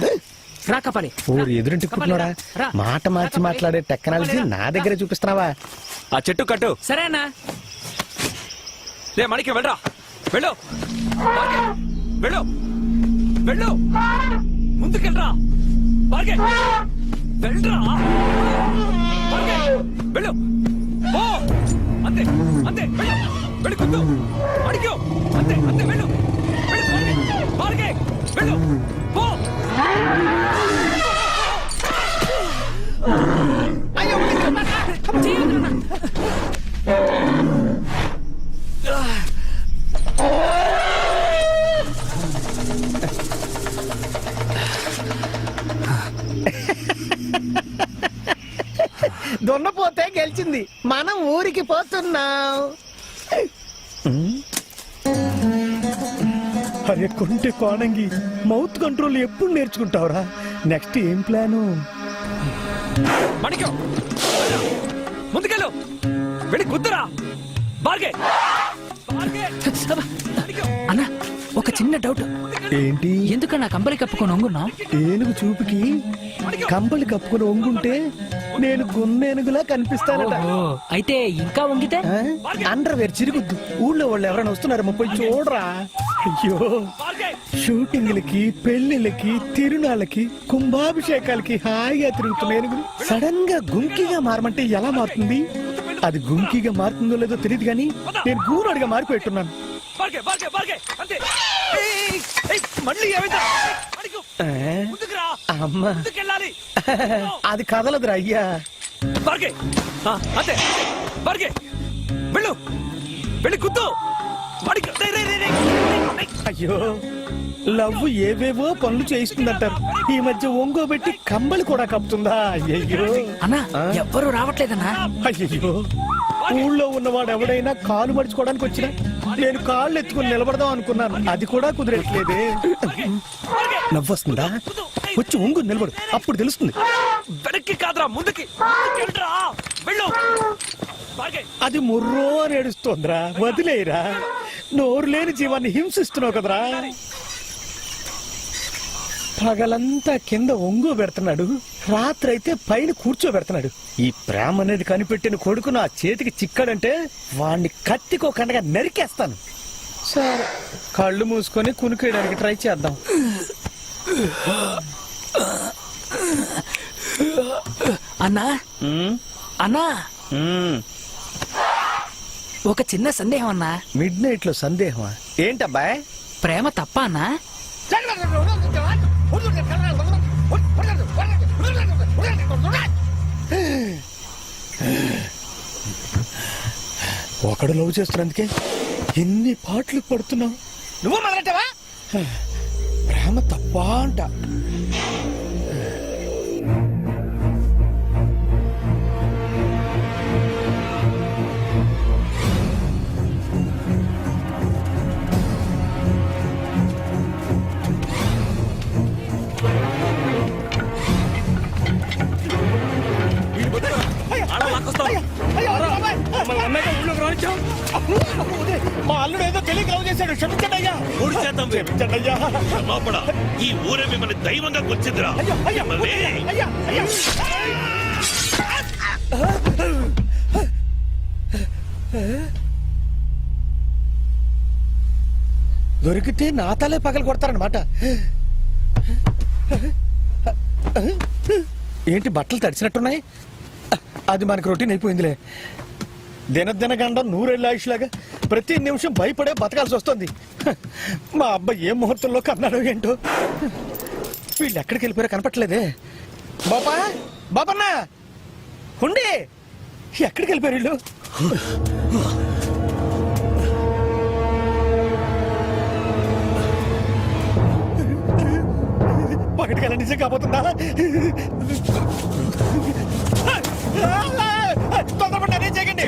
రా కపాలి. ఊరు ఎదురింటి కుట్టున్నాడా? రా. మాట మార్చి మాట్లాడే టెక్నాలజీ నా దగ్గరే చూపిస్తున్నావా? ఆ చెట్టు కట్టు. సరే అన్నా. రే మణికి వెళ్ళరా, వెళ్ళు బార్గే, వెళ్ళు వెళ్ళు, ముందుకెళ్ళరా బార్గే, వెళ్ళరా బార్గే, వెళ్ళు ఓ అంతే అంతే, వెళ్ళు వెళ్ళు కుద్దు అడిగో, అంతే అంతే, వెళ్ళు వెళ్ళు బార్గే, వెళ్ళు పో. దున్నపోతే గెలిచింది. మనం ఊరికి పోతున్నాం. అరే కొంటే కోణంగి, మౌత్ కంట్రోల్ ఎప్పుడు నేర్చుకుంటావురా? నెక్స్ట్ ఏం ప్లాను? మణికో ముందుకెళ్ళు, వెళ్ళి కుద్దురా బార్గే, బార్గే. అన్నా ఒక చిన్న డౌట్. ఏంటి? ఎందుకన్నా కంబలి కప్పుకొని వంగున్నావు? ఏనుగు చూపుకి కంబలి కప్పుకుని వంగుంటే నేను గున్నేనుగులా కనిపిస్తానట. అయితే ఇంకా వంగితే అండర్వేర్ చిరుగుద్దు. ఊళ్ళో వాళ్ళు ఎవరైనా వస్తున్నారు, ముప్పై చూడరా. అయ్యో, షూటింగ్లకి, పెళ్లిళ్ళకి, తిరునాళ్ళకి, కుంభాభిషేకాలకి హాయిగా తిరుగుతున్న ఏనుగులు సడన్ గా గుంకిగా మారమంటే ఎలా మారుతుంది? అది గుంకిగా మారుతుందో లేదో తెలియదు కానీ నేను గూనడిగా మారిపోయిట్టున్నాను. బార్గే బార్గే బార్గే, అంతే. ఏయ్, ఏయ్, మళ్ళీ ఏమైందా? మణికో ముందుకురా, అమ్మా, ముందుకెళ్ళాలి. అది కదలదురా అయ్యా. బార్గే, అంతే బార్గే, వెళ్ళు వెళ్ళి కుద్దు మణికో. అయ్యో, లవ్ ఏవేవో పనులు చేయిస్తుందంటారు. ఈ మధ్య ఒంగోబెట్టి కంబలి కూడా కప్పుతుందా? అయ్యయ్యో. అన్నా ఎవ్వరు రావట్లేదన్నా. అయ్యయ్యో, ఊళ్ళో ఉన్నవాడు ఎవడైనా కాలు మడుచుకోవడానికి వచ్చినా నేను కాళ్ళు ఎత్తుకుని నిలబడదాం అనుకున్నాను. అది కూడా కుదిరట్లేదే. నవ్వొస్తుందా? వచ్చి ఒంగు నిలబడు, అప్పుడు తెలుస్తుంది. వెనక్కి కాదురా, ముందుకి వెళ్ళు. అది ముర్రో అని ఏడుస్తోందిరా, వదిలేరా. నోరు లేని జీవాన్ని హింసిస్తున్నావు కదరా. పగలంతా కింద ఒంగు పెడుతున్నాడు, రాత్రి అయితే పైన కూర్చోబెడుతున్నాడు. ఈ ప్రేమ అనేది కనిపెట్టిన కొడుకు నా చేతికి చిక్కాడంటే వాణ్ణి కత్తికో కండగా నరికేస్తాను. సరే, కళ్ళు మూసుకొని కునుకేయడానికి ట్రై చేద్దాం. అన్నా అన్నా ఒక చిన్న సందేహం అన్నా. మిడ్ నైట్ లో సందేహమా? ఏంటబ్బాయ్? ప్రేమ తప్ప అన్నా? ఒకడు లవ్ చేస్తున్నందుకే ఎన్ని పాటలు పడుతున్నావు. నువ్వు మొదలెట్టవా? ప్రేమ తప్పా అంట. మా అల్లుడు ఏదో తెలియక లవ్ చేశాడు. క్షమించండి అయ్యా. క్షమించండి అయ్యా. లోపల ఈ ఊరే మిమ్మల్ని దైవంగా కూర్చుందిరా. దొరికితే నా తలే పగలు కొడతారనమాట. ఏంటి బట్టలు తడిచినట్టున్నాయి? అది మనకు రొటీన్ అయిపోయిందిలే. దినదిన గండం నూరేళ్ళ ఆయుష్లాగా ప్రతి నిమిషం భయపడే బతకాల్సి వస్తుంది. మా అబ్బాయి ఏ ముహూర్తంలో కన్నాడో ఏంటో. వీళ్ళు ఎక్కడికి వెళ్ళిపోయారో కనపట్లేదే. బాబా, బాబన్నా, ఉండి ఎక్కడికి వెళ్ళిపోయారు వీళ్ళు? పగటికల్లా నిజం కాబోతుందా? తొందరపడి అదే చేయకండి.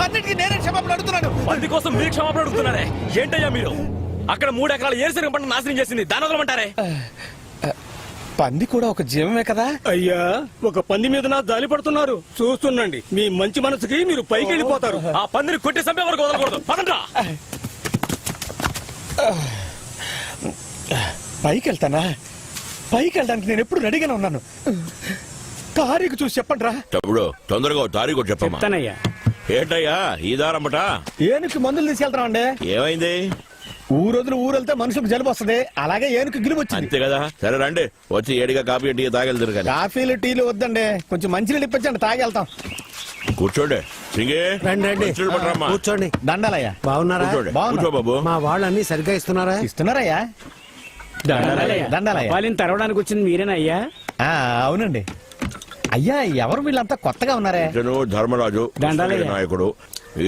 అన్నిటికీ నేనే క్షమాపణ అడుగుతున్నాను. పంది కోసం మీరు క్షమాపణ అడుగుతున్నారే ఏంటయ్యా మీరు? అక్కడ 3 ఎకరాల ఏరుశనగ పంట నాశనం చేసింది, దాని వదలమంటారే? పంది కూడా ఒక జీవమే కదా. అయ్యా, ఒక పంది మీద నా జాలి పడుతున్నారు. చూస్తుండండి, మీ మంచి మనసుకి మీరు పైకి వెళ్ళిపోతారు. ఆ పందిని కొట్టి చంపే వరకు వదలకూడదు. పదండ్రా. పైకి వెళ్తానా? పైకి వెళ్ళడానికి నేను ఎప్పుడు రెడీగానే ఉన్నాను. తారీఖు చూసి చెప్పండి రా. తమ్ముడు తొందరగా ఓ తారీఖు ఒకటి చెప్పమ్మా. చెప్తానయ్యా. ఏంటయ్యా ఈ దారమ్మట ఏనుగుకి మందులు తీసుకెళ్తామండి. ఏమైంది? ఊరొదిలి ఊరెళ్తే మనుషులకు జలుబు వస్తుంది, అలాగే ఏనుగు గిలుపు వచ్చింది. అంతే కదా. సరే రండి, వచ్చి ఏడిగా కాఫీ టీ తాగెళ్తారు కానీ. కాఫీలు టీలు వద్దండి, కొంచెం మంచినీళ్ళు ఇప్పించండి, తాగి వెళ్తాం. కూర్చోండి. సింగే రండి రండి, మంచినీళ్ళు పట్టురామ్మా. కూర్చోండి. దండాలయ్యా. బాగున్నారా? కూర్చోండి. బాగున్నా. కూర్చో బాబు. మా వాళ్ళు అన్ని సరిగ్గా ఇస్తున్నారా? ఇస్తున్నారయ్యా. దండాలయ్యా. వాళ్ళని తరవడానికి వచ్చింది మీరేనా అయ్యా? ఆ, అవునండి. అయ్యా, ఎవరు వీళ్ళంతా కొత్తగా ఉన్నారే? ఇతను ధర్మరాజు కృష్ణగిరి నాయకుడు,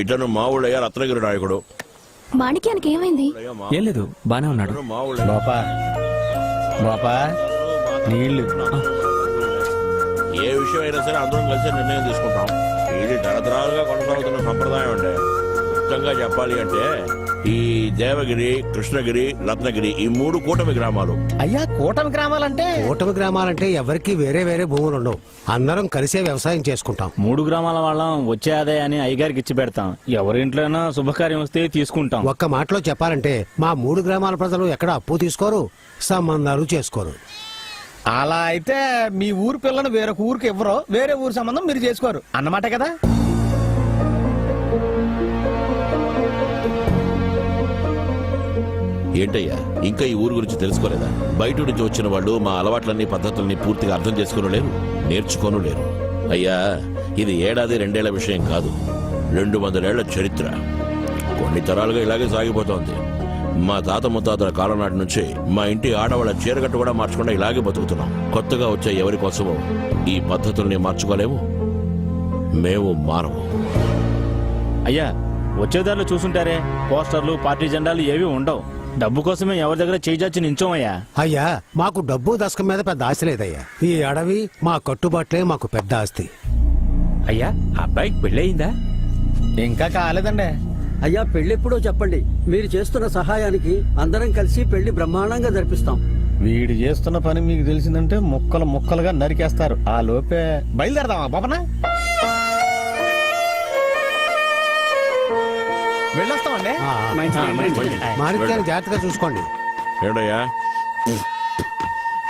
ఇతను మావుళ్ళయ్య రత్నగిరి నాయకుడు. మాణిక్యానికి ఏమైంది? ఏం లేదు, బానే ఉన్నాడు. ఇతను మావుళ్ళయ్య. బాపా బాపా నీళ్లు. ఏ విషయం అయినా సరే అందరం కలిసి నిర్ణయం తీసుకుంటాం. ఇది తరతరాలుగా కొనసాగుతున్న సంప్రదాయం అండి. మొత్తంగా చెప్పాలి అంటే ఈ దేవగిరి, కృష్ణగిరి, రత్నగిరి ఈ 3 కూటమి గ్రామాలు. అయ్యా, కూటమి గ్రామాలంటే? కూటమి గ్రామాలంటే ఎవరికి వేరే వేరే భూములు ఉండవు. అందరం కలిసే వ్యవసాయం చేసుకుంటాం. 3 గ్రామాల వాళ్ళం వచ్చే ఆదాయాన్ని అయ్యగారికి ఇచ్చి పెడతాం. ఎవరింట్లోనైనా శుభకార్యం వస్తే తీసుకుంటాం. ఒక్క మాటలో చెప్పాలంటే మా 3 గ్రామాల ప్రజలు ఎక్కడ అప్పు తీసుకోరు, సంబంధాలు చేసుకోరు. అలా అయితే మీ ఊరు పిల్లను వేరొక ఊరికి ఇవ్వరు, వేరే ఊరు సంబంధం మీరు చేసుకోరు అన్నమాట కదా. ఏంటయ్యా ఇంకా ఈ ఊరు గురించి తెలుసుకోలేదా? బయట నుంచి వచ్చిన వాళ్ళు మా అలవాట్లన్నీ పద్ధతుల్ని పూర్తిగా అర్థం చేసుకోను లేరు, నేర్చుకోను లేరు. అయ్యా, ఇది ఏడాది 2 ఏళ్ల విషయం కాదు, 200 ఏళ్ల చరిత్ర. కొన్ని తరాలుగా ఇలాగే సాగిపోతోంది. మా తాత ముత్తాతల కాలం నాటి నుంచి మా ఇంటి ఆడవాళ్ళ చీరగట్టు కూడా మార్చకుండా ఇలాగే బతుకుతున్నాం. కొత్తగా వచ్చే ఎవరి కోసమో ఈ పద్ధతుల్ని మార్చుకోలేము, మేము మారము. అయ్యా, వచ్చేదారిలో చూసుంటారే, పోస్టర్లు, పార్టీ జెండాలు ఏవి ఉండవు. డబ్బు కోసమే ఎవరి దగ్గర చేజాచి నించోమయ్యా. అయ్యా, మాకు డబ్బు దశకం మీద పెద్ద ఆశ లేదయ్యా. ఈ అడవి మా కట్టుబాట్లే మాకు పెద్ద ఆస్తి. అయ్యా, అబ్బాయికి పెళ్ళయిందా? ఇంకా కాలేదండి. అయ్యా, పెళ్ళెప్పుడో చెప్పండి. మీరు చేస్తున్న సహాయానికి అందరం కలిసి పెళ్లి బ్రహ్మాండంగా జరిపిస్తాం. వీడు చేస్తున్న పని మీకు తెలిసిందంటే ముక్కలు ముక్కలుగా నరికేస్తారు. ఆ లోపే బయలుదేరదామా బాబనా? వెళ్ళొస్తామండి. మాణిక్యాన్ని జాగ్రత్తగా చూసుకోండి. ఏంటయ్యా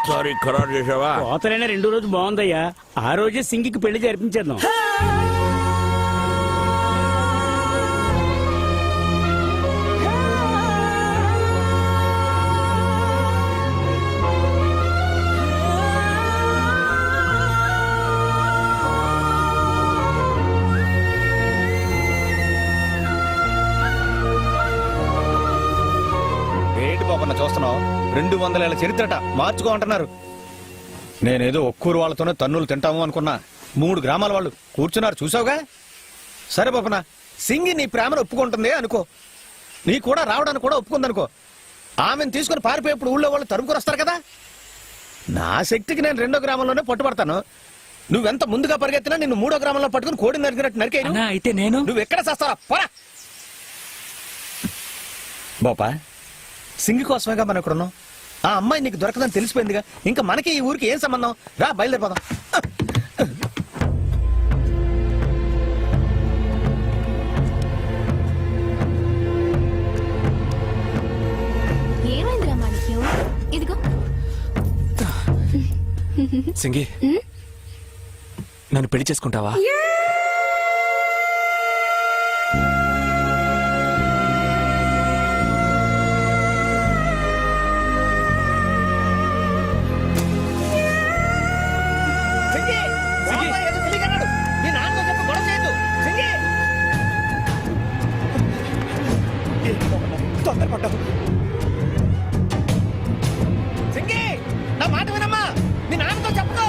సారీ ఖరారు చేసావా? కోతలైన 2 రోజు బాగుందయ్యా. ఆ రోజే సింగికి పెళ్లి జరిపించేద్దాం. ఏంటి బాబన్న చూస్తున్నావు? 200 ఏళ్ల చరిత్రట మార్చుకో అంటున్నారు. నేనేదో ఒక్కూరు వాళ్ళతోనే తన్నులు తింటాము అనుకున్నా. 3 గ్రామాల వాళ్ళు కూర్చున్నారు, చూసావుగా. సరే బాబన్న, సింగి నీ ప్రేమను ఒప్పుకుంటుంది అనుకో, నీ కూడా రావడానికి కూడా ఒప్పుకుందనుకో. ఆమెను తీసుకుని పారిపోయేప్పుడు ఊళ్ళో వాళ్ళు తరుముకొని వస్తారు కదా. నా శక్తికి నేను 2వ గ్రామంలోనే పట్టుబడతాను. నువ్వెంత ముందుగా పరిగెత్తినా నిన్ను 3వ గ్రామంలో పట్టుకుని కోడి నరికినట్టు నరికే. అయితే నేను నువ్వు ఎక్కడ చేస్తావా? పోరా బాపా. సింగి కోసమేగా మనం ఇక్కడ ఉన్నాం. ఆ అమ్మాయి నీకు దొరకదని తెలిసిపోయిందిగా, ఇంకా మనకి ఈ ఊరికి ఏం సంబంధం? రా, బయలుదేరిపోదాం. ఏమైందిరా మాణిక్యం? ఇదిగో. సింగి, నన్ను పెళ్లి చేసుకుంటావా? తొందరపడ్డావు సింగి, నా మాట వినమ్మా. మీ నాన్నతో చెప్పుకో.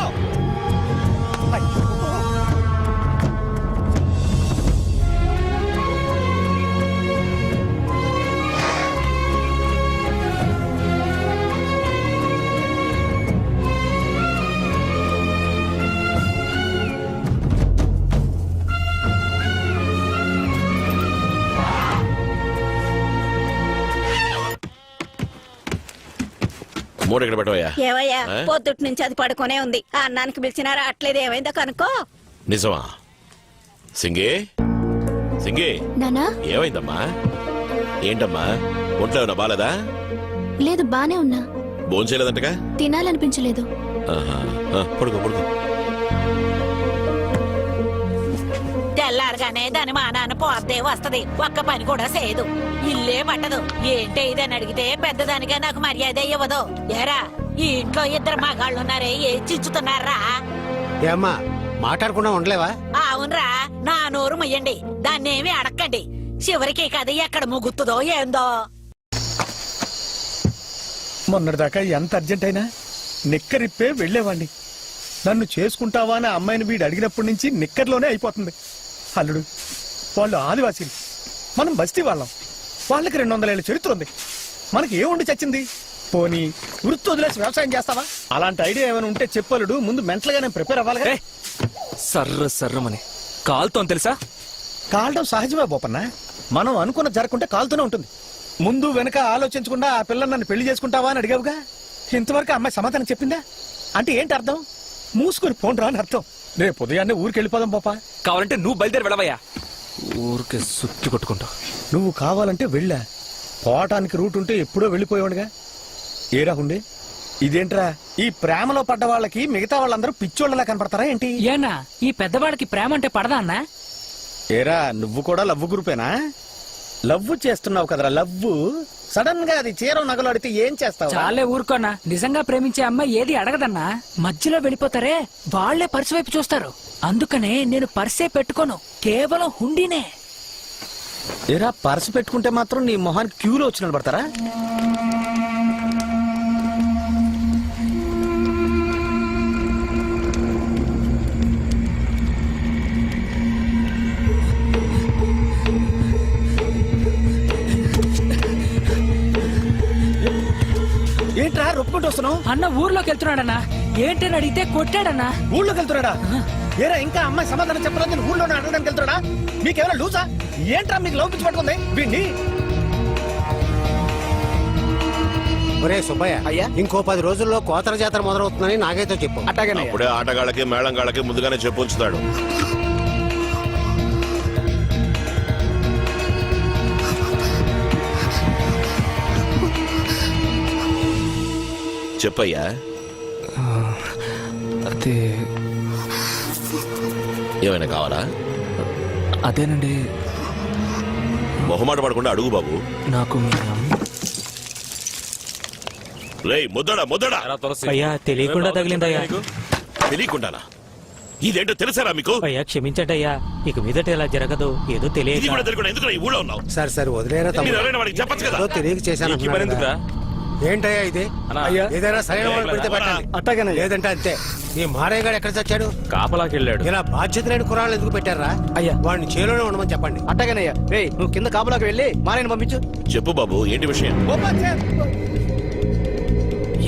మూడు ఇక్కడ పెట్టవయ్యా. ఏవయ్యా ఆ? పొద్దుటి నుంచి అది పడుకునే ఉంది ఆ అన్నానికి పిలిచినారా అట్లేదు ఏమైందో కనుక్కో. నిజమా? సింగే సింగే నానా ఏమైందమ్మా? ఏంటమ్మా ఒంట్లో ఏమన్నా బాలేదా? లేదు బానే ఉన్నా, భోంచేయలేదంటగా? తినాలనిపించలేదు. ఆహా. పడుకో పడుకో. తెల్లారగానే దాని మా నాన్న పోతే వస్తది, ఒక్క పని కూడా చేయదు, ఇల్లే పట్టదు. ఏంటి ఇదని అడిగితే పెద్దదానిగా నాకు మర్యాద ఇవ్వదు. ఏరా ఈ ఇంట్లో ఇద్దరు మగాళ్ళున్నారే ఏ చిచ్చుతున్నారా? ఏమ్మా మాట్లాడకుండా ఉండలేవా? అవునరా, నా నోరు ముయ్యండి, దాన్నేమి అడక్కండి. చివరికి కథ ఎక్కడ ముగుతుందో ఏందో. మొన్నటిదాకా ఎంత అర్జెంట్ అయినా నిక్కరిప్పే వెళ్లేవాణ్ణి. నన్ను చేసుకుంటావా అని అమ్మాయిని వీడు అడిగినప్పటి నుంచి నిక్కర్లోనే అయిపోతుంది. అల్లుడు, వాళ్ళు ఆదివాసీలు, మనం బస్తీ వాళ్ళం. వాళ్ళకి 200 ఏళ్ళ చరిత్ర ఉంది, మనకి ఏముండి చచ్చింది? పోనీ వృత్తి వదిలేసి వ్యవసాయం చేస్తావా? అలాంటి ఐడియా ఏమైనా ఉంటే చెప్పలుడు, ముందు మెంటల్ గా నేను ప్రిపేర్ అవ్వాలి. సర్రమని కాలుతో తెలుసా? కాలడం సహజమే బోపన్న, మనం అనుకున్న జరగకుంటే కాలుతూనే ఉంటుంది. ముందు వెనక ఆలోచించకుండా ఆ పిల్లని నన్ను పెళ్లి చేసుకుంటావా అని అడిగావుగా, ఇంతవరకు అమ్మాయి సమాధానం చెప్పిందా? అంటే ఏంటి అర్థం? మూసుకొని పోండ్రా అని అర్థం. రేపు ఉదయాన్నే ఊరికి వెళ్ళిపోదాం పోపా. కావాలంటే నువ్వు బయలుదేరి వెళ్ళవయ్యా, ఊరికే సుత్తి కొట్టుకుంటా. నువ్వు కావాలంటే వెళ్ళా, పోవటానికి రూట్ ఉంటే ఎప్పుడో వెళ్ళిపోయాడుగా. ఏరా హుండి, ఇదేంట్రా ఈ ప్రేమలో పడ్డ వాళ్ళకి మిగతా వాళ్ళందరూ పిచ్చోళ్ళలా కనపడతారా ఏంటి? ఏనా ఈ పెద్దవాడికి ప్రేమ అంటే పడదా అన్నా? ఏరా నువ్వు కూడా లవ్ గ్రూపేనా? లవ్ చేస్తున్నావు కదరా, లవ్. సడన్ గా అది చీర నగలు అడితే ఏం చేస్తావు? చాలే ఊరుకోనా, నిజంగా ప్రేమించే అమ్మాయి ఏది అడగదన్నా. మధ్యలో వెళ్ళిపోతారే వాళ్లే పర్సు వైపు చూస్తారు. అందుకనే నేను పర్సే పెట్టుకోను, కేవలం హుండీనే. ఏరా పర్సు పెట్టుకుంటే మాత్రం నీ మొహానికి క్యూలో వచ్చి నిలబడతారా? ఏంట్రా రొప్పుకుంటూ వస్తున్నావు? అన్న ఊర్లోకి వెళ్తున్నాడన్నా. ఏంటని అడిగితే కొట్టాడన్నా. ఊళ్ళోకి వెళ్తున్నాడా? ఏరా ఇంకా అమ్మాయి సమాధానం చెప్పలేదు, నేను ఊళ్ళో అడగడానికి వెళ్తున్నాడా? మీకేమైనా లూజా? ఏంట్రా మీకు లవ్ పిచ్చి పట్టుకుంది వీడిని? ఒరే సుబ్బయ్య, అయ్యా? ఇంకో 10 రోజుల్లో కోతర జాతర మొదలవుతుందని నాగైతే చెప్పు. అట్టాగనే అప్పుడే ఆటగాళ్ళకి మేళంగాళ్ళకి ముందుగానే చెప్పుంచుతాడు. చెప్పయ్యా. అదే ఏమైనా కావాలా? అదేనండి, మొహమాట పడకుండా అడుగు బాబు. నాకు రేయ్ ముద్దడా ముద్దడా, అయ్యా తెలియకుండా తగిలిందయ్యా. తెలియకుండానా? ఇదేంటో తెలుసారా మీకు? అయ్యా క్షమించండి అయ్యా, ఇక మీదట ఇలా జరగదు. ఏదో ఇది తెలియక. కూడా తెలియకుండా ఎందుకు ఈ ఊళ్ళో ఉన్నావు? సరే వదిలేరా మీరు తమ్ముడు, ఎవరైనా వాడికి చెప్పచ్చు కదా. ఏదో తెలియక చేశాను అంటున్నాడు కదా. ఏంటయ్యా ఇది? అయ్యా. ఏదైనా సరైన వాళ్ళు పెడితే పెట్టాలి, అట్టాగనే లేదంటే అంతే. ఈ మారేగాడు ఎక్కడ చచ్చాడు? కాపలాకి వెళ్ళాడు. ఇలా బాధ్యత లేని కురాళ్ళు ఎందుకు పెట్టారా? అయ్యా. వాడిని చేలోనే ఉండమని చెప్పండి. అట్టగానయ్యా. రేయ్ నువ్వు కింద కాపులోకి వెళ్ళి మారేని పంపించు. చెప్పు బాబు, ఏంటి విషయం?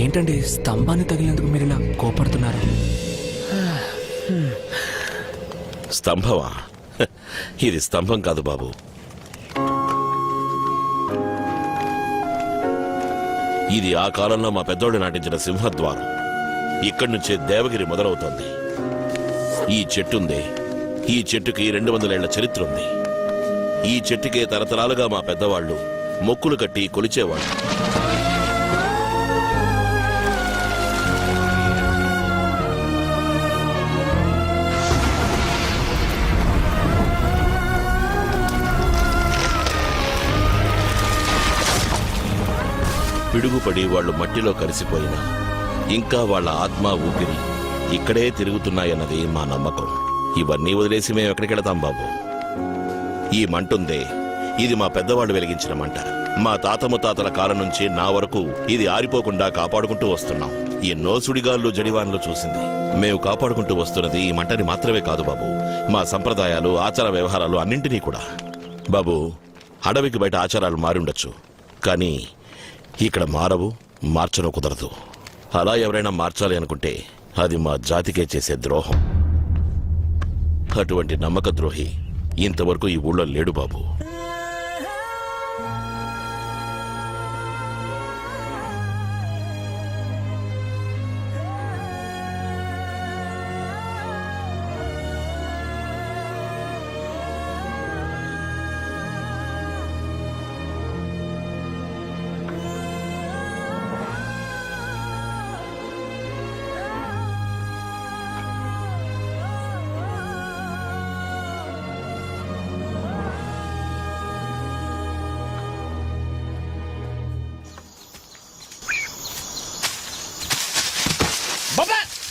ఏంటండి స్తంభాన్ని తగిలేందుకు మీరు ఇలా కోపడుతున్నారు? స్తంభమా? ఇది స్తంభం కాదు బాబు, ఇది ఆ కాలంలో మా పెద్దోళ్ళు నాటించిన సింహద్వారం. ఇక్కడి నుంచే దేవగిరి మొదలవుతోంది. ఈ చెట్టుందే, ఈ చెట్టుకి 200 ఏళ్ల చరిత్ర ఉంది. ఈ చెట్టుకే తరతరాలుగా మా పెద్దవాళ్ళు మొక్కులు కట్టి కొలిచేవాళ్ళు. పిడుగుపడి వాళ్ళు మట్టిలో కలిసిపోయినా ఇంకా వాళ్ళ ఆత్మ ఊపిరి ఇక్కడే తిరుగుతున్నాయన్నది మా నమ్మకం. ఇవన్నీ వదిలేసి మేము ఎక్కడికెడతాం బాబు? ఈ మంటుందే, ఇది మా పెద్దవాళ్ళు వెలిగించిన మంట. మా తాత ముత్తాతల కాలం నుంచి నా వరకు ఇది ఆరిపోకుండా కాపాడుకుంటూ వస్తున్నాం. ఎన్నో సుడిగాళ్ళు జడివాన్లు చూసింది. మేము కాపాడుకుంటూ వస్తున్నది ఈ మంటని మాత్రమే కాదు బాబు, మా సంప్రదాయాలు ఆచార వ్యవహారాలు అన్నింటినీ కూడా. బాబు, అడవికి బయట ఆచారాలు మారుండొచ్చు, కానీ ఇక్కడ మారవు, మార్చను కుదరదు. అలా ఎవరైనా మార్చాలి అనుకుంటే అది మా జాతికే చేసే ద్రోహం. అటువంటి నమ్మక ద్రోహి ఇంతవరకు ఈ ఊళ్ళో లేడు బాబు.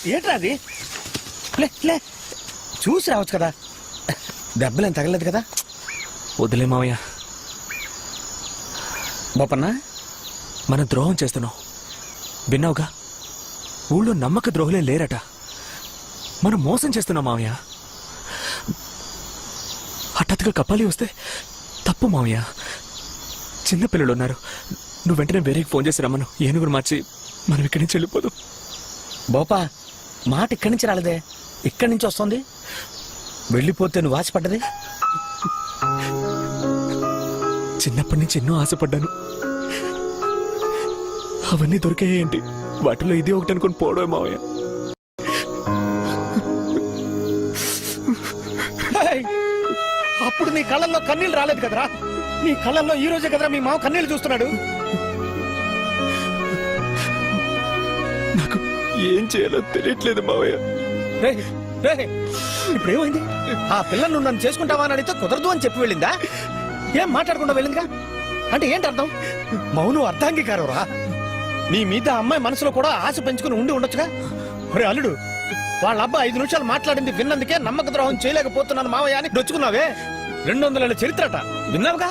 ఏంట్రా అది లే లే చూసి రావచ్చు కదా, దెబ్బలేం తగలేదు కదా. వదిలే మావయ్య, బొప్పన్న మనం ద్రోహం చేస్తున్నాం. విన్నావుగా, ఊళ్ళో నమ్మక ద్రోహులే లేరట. మనం మోసం చేస్తున్నాం మావయ్య. హఠాత్తుగా కప్పాలి వస్తే తప్పు మావయ్య. చిన్నపిల్లలు ఉన్నారు. నువ్వు వెంటనే వేరేకి ఫోన్ చేసి రమ్మను. ఏనుగురు మార్చి మనం ఇక్కడి నుంచి వెళ్ళిపోదు. బోపా, మాట ఇక్కడి నుంచి రాలేదే, ఇక్కడి నుంచి వస్తుంది. వెళ్ళిపోతే నువ్వు ఆశపడ్డది. చిన్నప్పటి నుంచి ఎన్నో ఆశపడ్డాను. అవన్నీ దొరికాయేంటి? వాటిలో ఇది ఒకటి అనుకుని పోవడమే మావయ్య. అప్పుడు నీ కళ్ళల్లో కన్నీళ్ళు రాలేదు కదరా? నీ కళ్ళల్లో ఈ రోజే కదరా మీ మామ కన్నీళ్ళు చూస్తున్నాడు. నాకు ఏం చేయాలో తెలియట్లేదు మావయ్య. ఇప్పుడు ఏమైంది? ఆ పిల్లను నువ్వు నన్ను చేసుకుంటావా అని అడిగితే కుదరదు అని చెప్పి వెళ్ళిందా? ఏం మాట్లాడకుండా వెళ్ళిందిగా? అంటే ఏంటి అర్థం? మౌనం అర్థాంగీకారం రా. నీ మీద అమ్మాయి మనసులో కూడా ఆశ పెంచుకుని ఉండి ఉండొచ్చుగా. ఒరే అల్లుడు, వాళ్ళ అబ్బా 5 నిమిషాలు మాట్లాడింది విన్నందుకే నమ్మక ద్రోహం చేయలేకపోతున్నాను మావయ్య అని నొచ్చుకున్నావే. 200 ఏళ్ల చరిత్రట విన్నావుగా.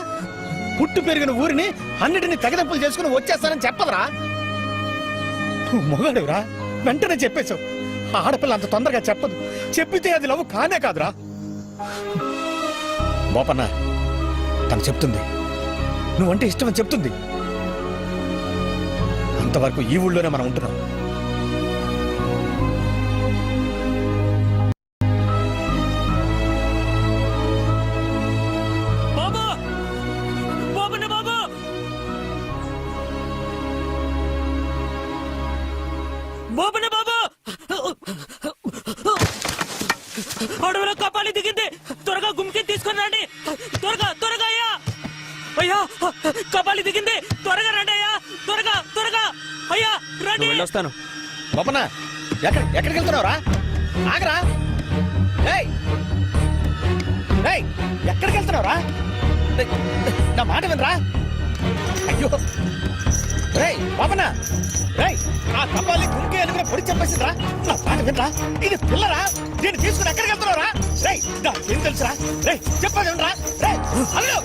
పుట్టు పెరిగిన ఊరిని అన్నిటినీ తెగదెంపులు చేసుకుని వచ్చేస్తానని చెప్పదురా. మొగాడురా, వెంటనే చెప్పేశావు. ఆడపిల్ల అంత తొందరగా చెప్పదు. చెప్పితే అది లవ్ కానే కాదురా. బోపన్న తను చెప్తుంది, నువ్వంటే ఇష్టమని చెప్తుంది. అంతవరకు ఈ ఊళ్ళోనే మనం ఉంటున్నాం. బాబు, బాబుని బాబు, బాబుని బాబు, అడవిలో కపాలి దిగింది. త్వరగా గుమ్కి తీసుకుని రండి. త్వరగా త్వరగా అయ్యా. అయ్యా, కపాలి దిగింది. త్వరగా రండి అయ్యా. త్వరగా త్వరగా అయ్యా రండి. వెళ్ళొస్తాను. బొప్పన ఎక్కడికి వెళ్తున్నావురా? ఆగరా. ఏయ్, ఏయ్, ఎక్కడికి వెళ్తున్నావురా? నా మాట వినరా? అయ్యో రేయ్ బాబనా, రేయ్ ఆ కపాలి గుంకే ఎలుగున పొడి చెప్పేసిందిరా. నా మాట వినరా? ఇది పిల్లరా? దీన్ని తీసుకుని ఎక్కడికి వెళ్తున్నావురా? రేయ్ ఏం తెలుసురా? రేయ్ చెప్పేది వినరా? రేయ్ హలో,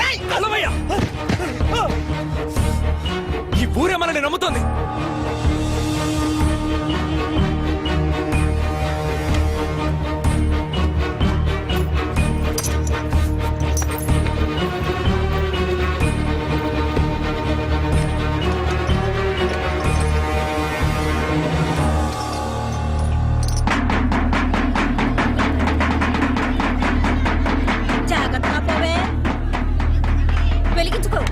రేయ్ అలవయ్య, ఈ ఊరే మనల్ని నమ్ముతోంది. జాగ్రత్తగా పోవే, వెలిగించుకో.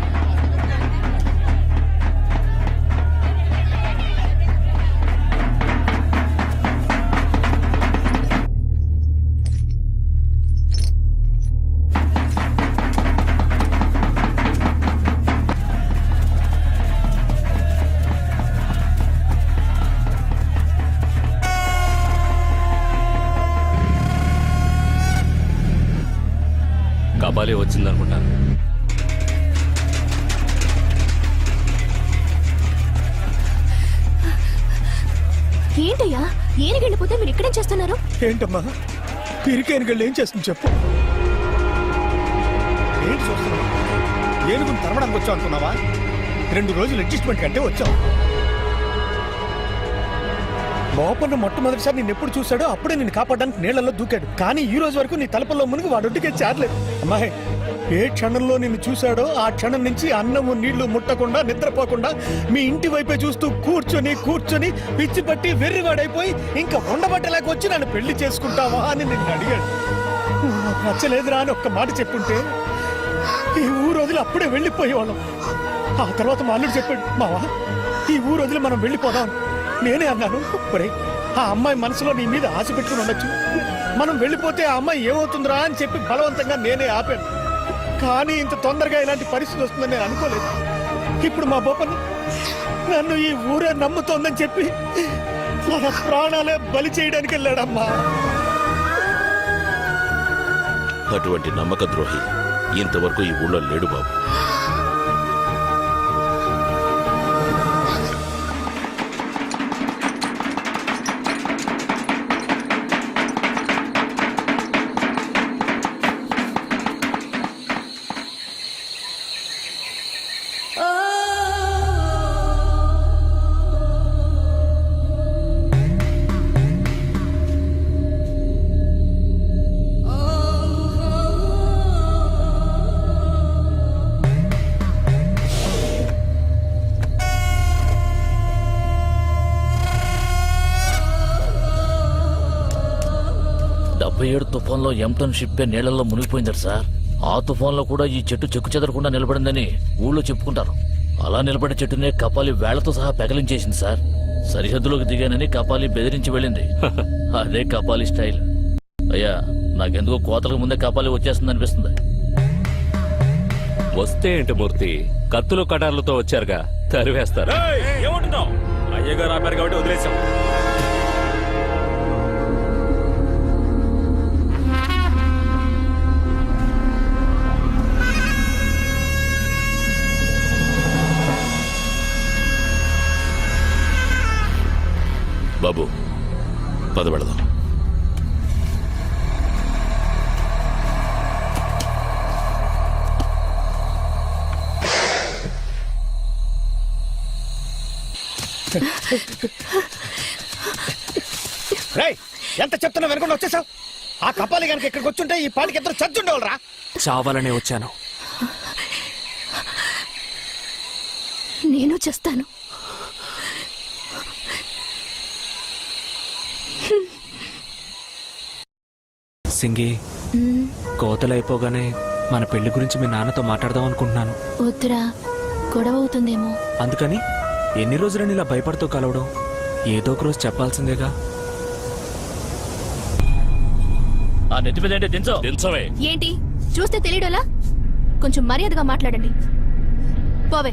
కబాలే వచ్చిందనుకుంటా. ఏంటయ్యా, ఏనుగెళ్ళిపోతే మీరు ఇక్కడేం చేస్తున్నారు? ఏంటమ్మా పిరికేనుగళ్ళు ఏం చేస్తుంది చెప్పు. ఏంటి చూస్తున్నావు? ఏనుగుని తరమడానికి వచ్చావు అనుకున్నావా? 2 రోజులు అడ్జస్ట్మెంట్ కంటే వచ్చావు. మోపన్న మొట్టమొదటిసారి నిన్ను ఎప్పుడు చూశాడో అప్పుడే నిన్ను కాపాడడానికి నీళ్లలో దూకాడు. కానీ ఈ రోజు వరకు నీ తలపల్లో మునిగి వాడొడ్డుకే చేరలేదు. అమ్మాయి, ఏ క్షణంలో నిన్ను చూశాడో ఆ క్షణం నుంచి అన్నము నీళ్లు ముట్టకుండా నిద్రపోకుండా మీ ఇంటి వైపే చూస్తూ కూర్చొని కూర్చొని పిచ్చి పట్టి వెర్రివాడైపోయి ఇంకా ఉండబట్టలేక వచ్చి నన్ను పెళ్లి చేసుకుంటావా అని నిన్ను అడిగాడు. నాకు నచ్చలేదురా అని ఒక్క మాట చెప్పుంటే ఈ ఊరు వదిలి అప్పుడే వెళ్ళిపోయేవాళ్ళం. ఆ తర్వాత మా అల్లుడు చెప్పాడు, మావా ఈ ఊరు వదిలి మనం వెళ్ళిపోదాం. నేనే అన్నాను, ఒరేయ్ ఆ అమ్మాయి మనసులో నీ మీద ఆశ పెట్టుకుని ఉండొచ్చు, మనం వెళ్ళిపోతే ఆ అమ్మాయి ఏమవుతుందిరా అని చెప్పి బలవంతంగా నేనే ఆపాను. కానీ ఇంత తొందరగా ఇలాంటి పరిస్థితి వస్తుందని నేను అనుకోలేదు. ఇప్పుడు మా బొప్పని నన్ను ఈ ఊరే నమ్ముతోందని చెప్పి మన ప్రాణాలే బలి చేయడానికి వెళ్ళాడమ్మా. అటువంటి నమ్మక ద్రోహి ఇంతవరకు ఈ ఊళ్ళో లేడు బాబు. తుఫాన్లో ఎంటన్ షిప్ నీళ్లలో మునిగిపోయిందట సార్. ఆ తుఫాన్లో కూడా ఈ చెట్టు చెక్కు చెదరకుండా నిలబడిందని ఊళ్ళో చెప్పుకుంటారు. అలా నిలబడే చెట్టునే కపాలి వేళ్లతో సహా పెకలించేసింది సార్. సరిహద్దులోకి దిగానని కపాలి బెదిరించి వెళ్ళింది. అదే కపాలి స్టైల్. అయ్యా, నాకెందుకో కోతలకు ముందే కపాలి వచ్చేస్తుంది అనిపిస్తుంది. వస్తే ఏంటి మూర్తి, కత్తులు కటార్లతో వచ్చారుగా, తరివేస్తారు. ఏమంటున్నావు? అయ్యగారు ఆపారు కాబట్టి వదిలేసాం. బాబు, పద పెడదాం. రేయ్, ఎంత చెప్తున్నా వెనకుండా వచ్చేసావు. ఆ కపాలి గనక ఇక్కడికి వచ్చుంటే ఈ పాటికి ఇద్దరు చచ్చుండేవాళ్ళరా. చావాలనే వచ్చాను. నేను చేస్తాను. సింగి, కోతలు అయిపోగానే మన పెళ్లి గురించి మీ నాన్నతో మాట్లాడదాం అనుకుంటున్నాను. వద్దురా, గొడవ అవుతుందేమో. అందుకని ఎన్ని రోజులని ఇలా భయపడుతూ కలవడం? ఏదో ఒక రోజు చెప్పాల్సిందేగా. ఆ నెత్తి మీద ఏంటి దించో. దించవే. ఏంటి చూస్తే తెలియడలా? కొంచెం మర్యాదగా మాట్లాడండి. పోవే.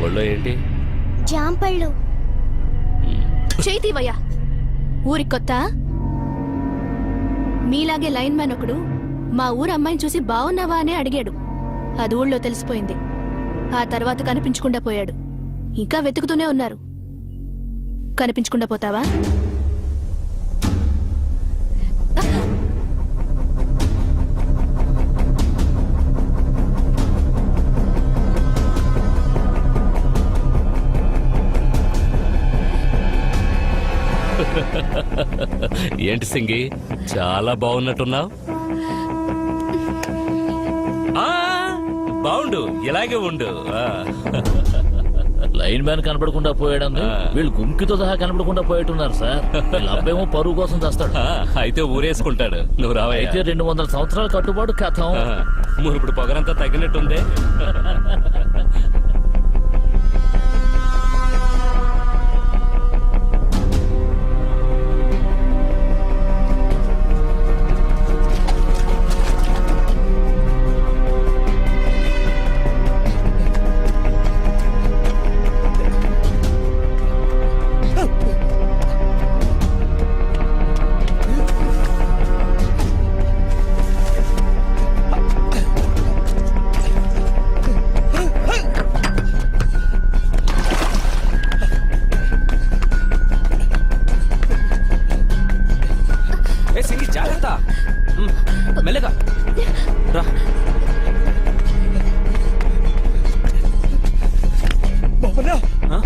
ఒళ్ళో ఏంటి? జాంపళ్ళు. చేతివయ్యా. ఊరికి కొత్త? మీలాగే లైన్ మ్యాన్ ఒకడు మా ఊరు అమ్మాయిని చూసి బాగున్నావా అని అడిగాడు. అది ఊళ్ళో తెలిసిపోయింది. ఆ తర్వాత కనిపించకుండా పోయాడు. ఇంకా వెతుకుతూనే ఉన్నారు. కనిపించకుండా పోతావా? ఏంటి సింగి, చాలా బాగున్నట్టున్నావు. బాగుండు, ఇలాగే ఉండు. లైన్ మ్యాన్ కనపడకుండా పోయాడు. వీళ్ళు గుంకితో సహా కనపడకుండా పోయేట్టున్నారు సార్. వీళ్ళ అబ్బేమో పరువు కోసం చేస్తాడు. అయితే ఊరేసుకుంటాడు. నువ్వు రావా? అయితే 200 సంవత్సరాల కట్టుబాటు కథం. ఇప్పుడు పొగరంతా తగ్గినట్టుందే. సింగి, జాగ్రత్త. మెల్లగా రా. బాబురా, ఆ?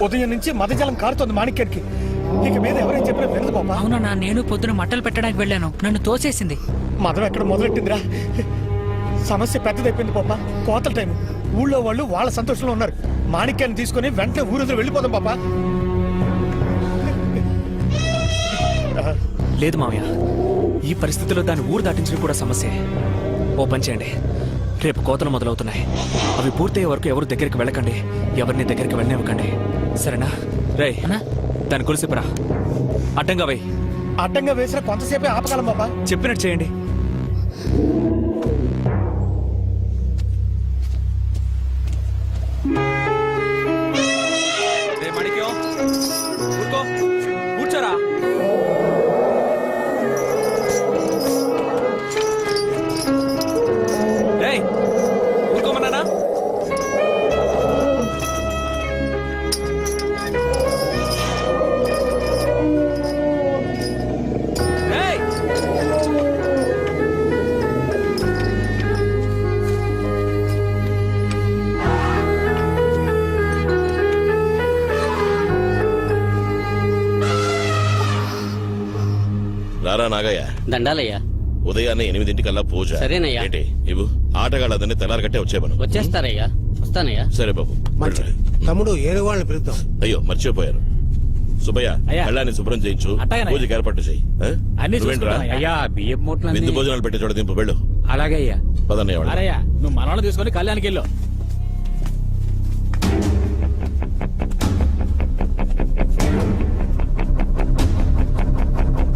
ఉదయం నుంచి మదజలం కారుతోంది మాణిక్యానికి. ఇక మీద ఎవరైనా చెప్పినా వినదు బాబా. అవునా, నేను పొద్దున మట్టలు పెట్టడానికి వెళ్ళాను, నన్ను తోసేసింది. మదం ఎక్కడ మొదలెట్టిందిరా? సమస్య పెద్దదైపోయింది పాప. కోతల టైం. ఊళ్ళో వాళ్ళు వాళ్ళ సంతోషంలో ఉన్నారు. మాణిక్యాన్ని తీసుకుని వెంటనే ఊరు వెళ్ళిపోదాం పాప. లేదు మావయ్య, ఈ పరిస్థితిలో దాన్ని ఊరు దాటించడం కూడా సమస్యే. ఓ పని చేయండి, రేపు కోతలు మొదలవుతున్నాయి. అవి పూర్తయ్యే వరకు ఎవరు దగ్గరికి వెళ్ళకండి, ఎవరిని దగ్గరికి వెళ్ళనివ్వకండి, సరేనా? రై, దాని కొలిసిపరా. అడ్డంగా వై. అడ్డంగా వేసిన కొంతసేపే ఆపగలం బాబా. చెప్పినట్టు చేయండి. ఎరా నాగయ్య, దండాలయ్యా. ఉదయాన్నే 8 పూజ. సరేనయ్యా. ఏంటి ఇవ్వు, ఆటగాళ్ళందరినీ తెల్లారగట్టే వచ్చేమను. వచ్చేస్తారయ్యా. వస్తానయ్యా. సరే బాబు. మంచిది తమ్ముడు ఏను వాళ్ళని పిలుద్దాం. అయ్యో మర్చిపోయాను. సుబ్బయ్య, కళ్ళాన్ని శుభ్రం చేయించు, పూజకి ఏర్పాటు చేయి. నువ్వేంట్రా అయ్యా బియ్యం మూటలు విందు భోజనాలు పెట్టే చోట దింపు, వెళ్ళు. అలాగే అయ్యా. పదన్నయ్య వాళ్ళు. అరయ్యా నువ్వు మనవాళ్ళు తీసుకొని కళ్యాణ్కి వెళ్ళు.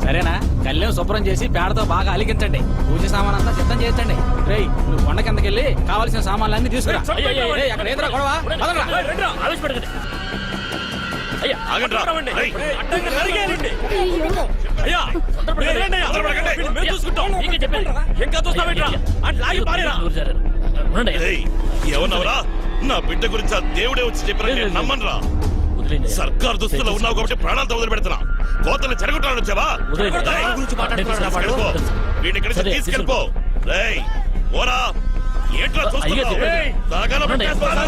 సరేనా? కళ్యాణ్ శుభ్రం చేసి పేడతో బాగా అలిగించండి. పూజ సామాన్ అంతా సిద్ధం చేయించండి. రేయ్ నువ్వు కొండ కిందకి వెళ్ళి కావాల్సిన సామాన్లన్నీ తీసుకురా. రేయ్, అక్కడ ఏంద్రా గొడవ? పదండ్రా. ఆగండ్రా. రేయ్. రేయ్, ఎవరినవరా? నా బిడ్డ గురించి ఆ దేవుడే వచ్చి చెప్పిన నమ్మన్రా. సర్కార్ దుస్తులో ఉన్నావు కాబట్టి ప్రాణాలతో వదిలి పెడుతున్నా. కోతలు చెరగొట్టాలని వచ్చావా? వీడిని ఇక్కడి నుంచి తీసుకెళ్ళిపో. రేయ్ ఓరా, ఏంట్రా చూస్తున్నావు? దాగాలో పెట్టేస్తాను.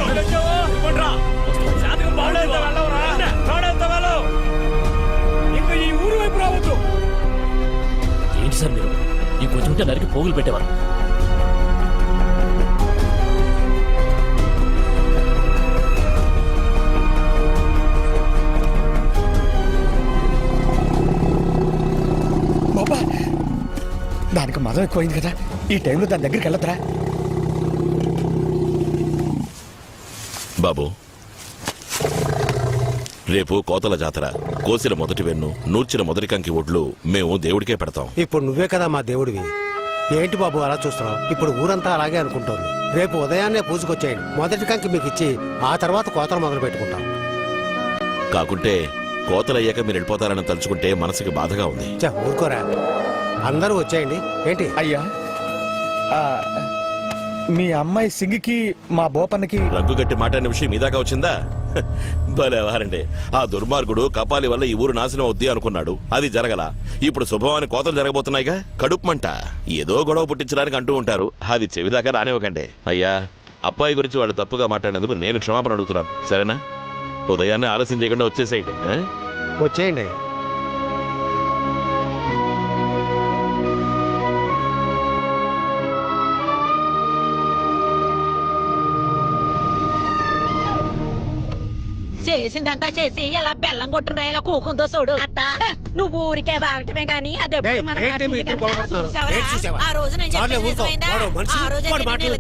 ఏంటి సార్ మీరు ఈ కొంచెం ఉంటే నరికి పోగులు పెట్టేవారు. బాబా దానికి మదం ఎక్కువైంది కదా, ఈ టైంలో దాని దగ్గరికి వెళ్ళొద్దురా. బాబు, రేపు కోతల జాతర. కోసిన మొదటి వెన్ను, నూర్చిన మొదటి కంకి ఒడ్లు మేము దేవుడికే పెడతాం. ఇప్పుడు నువ్వే కదా మా దేవుడివి. ఏంటి బాబు అలా చూస్తున్నావు? ఇప్పుడు ఊరంతా అలాగే అనుకుంటోంది. రేపు ఉదయాన్నే పూజకొచ్చేయండి. మొదటి కంకి మీకు ఇచ్చి ఆ తర్వాత కోతలు మొదలు పెట్టుకుంటాం. కాకుంటే కోతలయ్యాక మీరు వెళ్ళిపోతారని తలుచుకుంటే మనసుకి బాధగా ఉంది. ఊరుకోరా, అందరూ వచ్చేయండి. ఏంటి అయ్యా, మీ అమ్మాయి సింగికి మా బోపన్నకి రంగు గట్టి మాట్లాడిన విషయం మీ దాకా వచ్చిందా? భలే వారండి. ఆ దుర్మార్గుడు కపాలి వల్ల ఈ ఊరు నాశనం అవుద్ది అనుకున్నాడు. అది జరగల. ఇప్పుడు శుభవాని కోతలు జరగబోతున్నాయిగా. కడుపుమంట. ఏదో గొడవ పుట్టించడానికి అంటూ ఉంటారు. అది చెవిదాకా రానివ్వకండి. అయ్యా, అబ్బాయి గురించి వాళ్ళు తప్పుగా మాట్లాడినందుకు నేను క్షమాపణ అడుగుతున్నాను. సరేనా? ఉదయాన్నే ఆలస్యం చేయకుండా వచ్చేసేయండి. వచ్చేయండి. చేసిందంతా చేసి ఎలా బెల్లం కొట్టిన ఇలా కూకుందో చూడు. నువ్వు ఊరికే బాగటమే గానీ అది ఆ రోజు నేను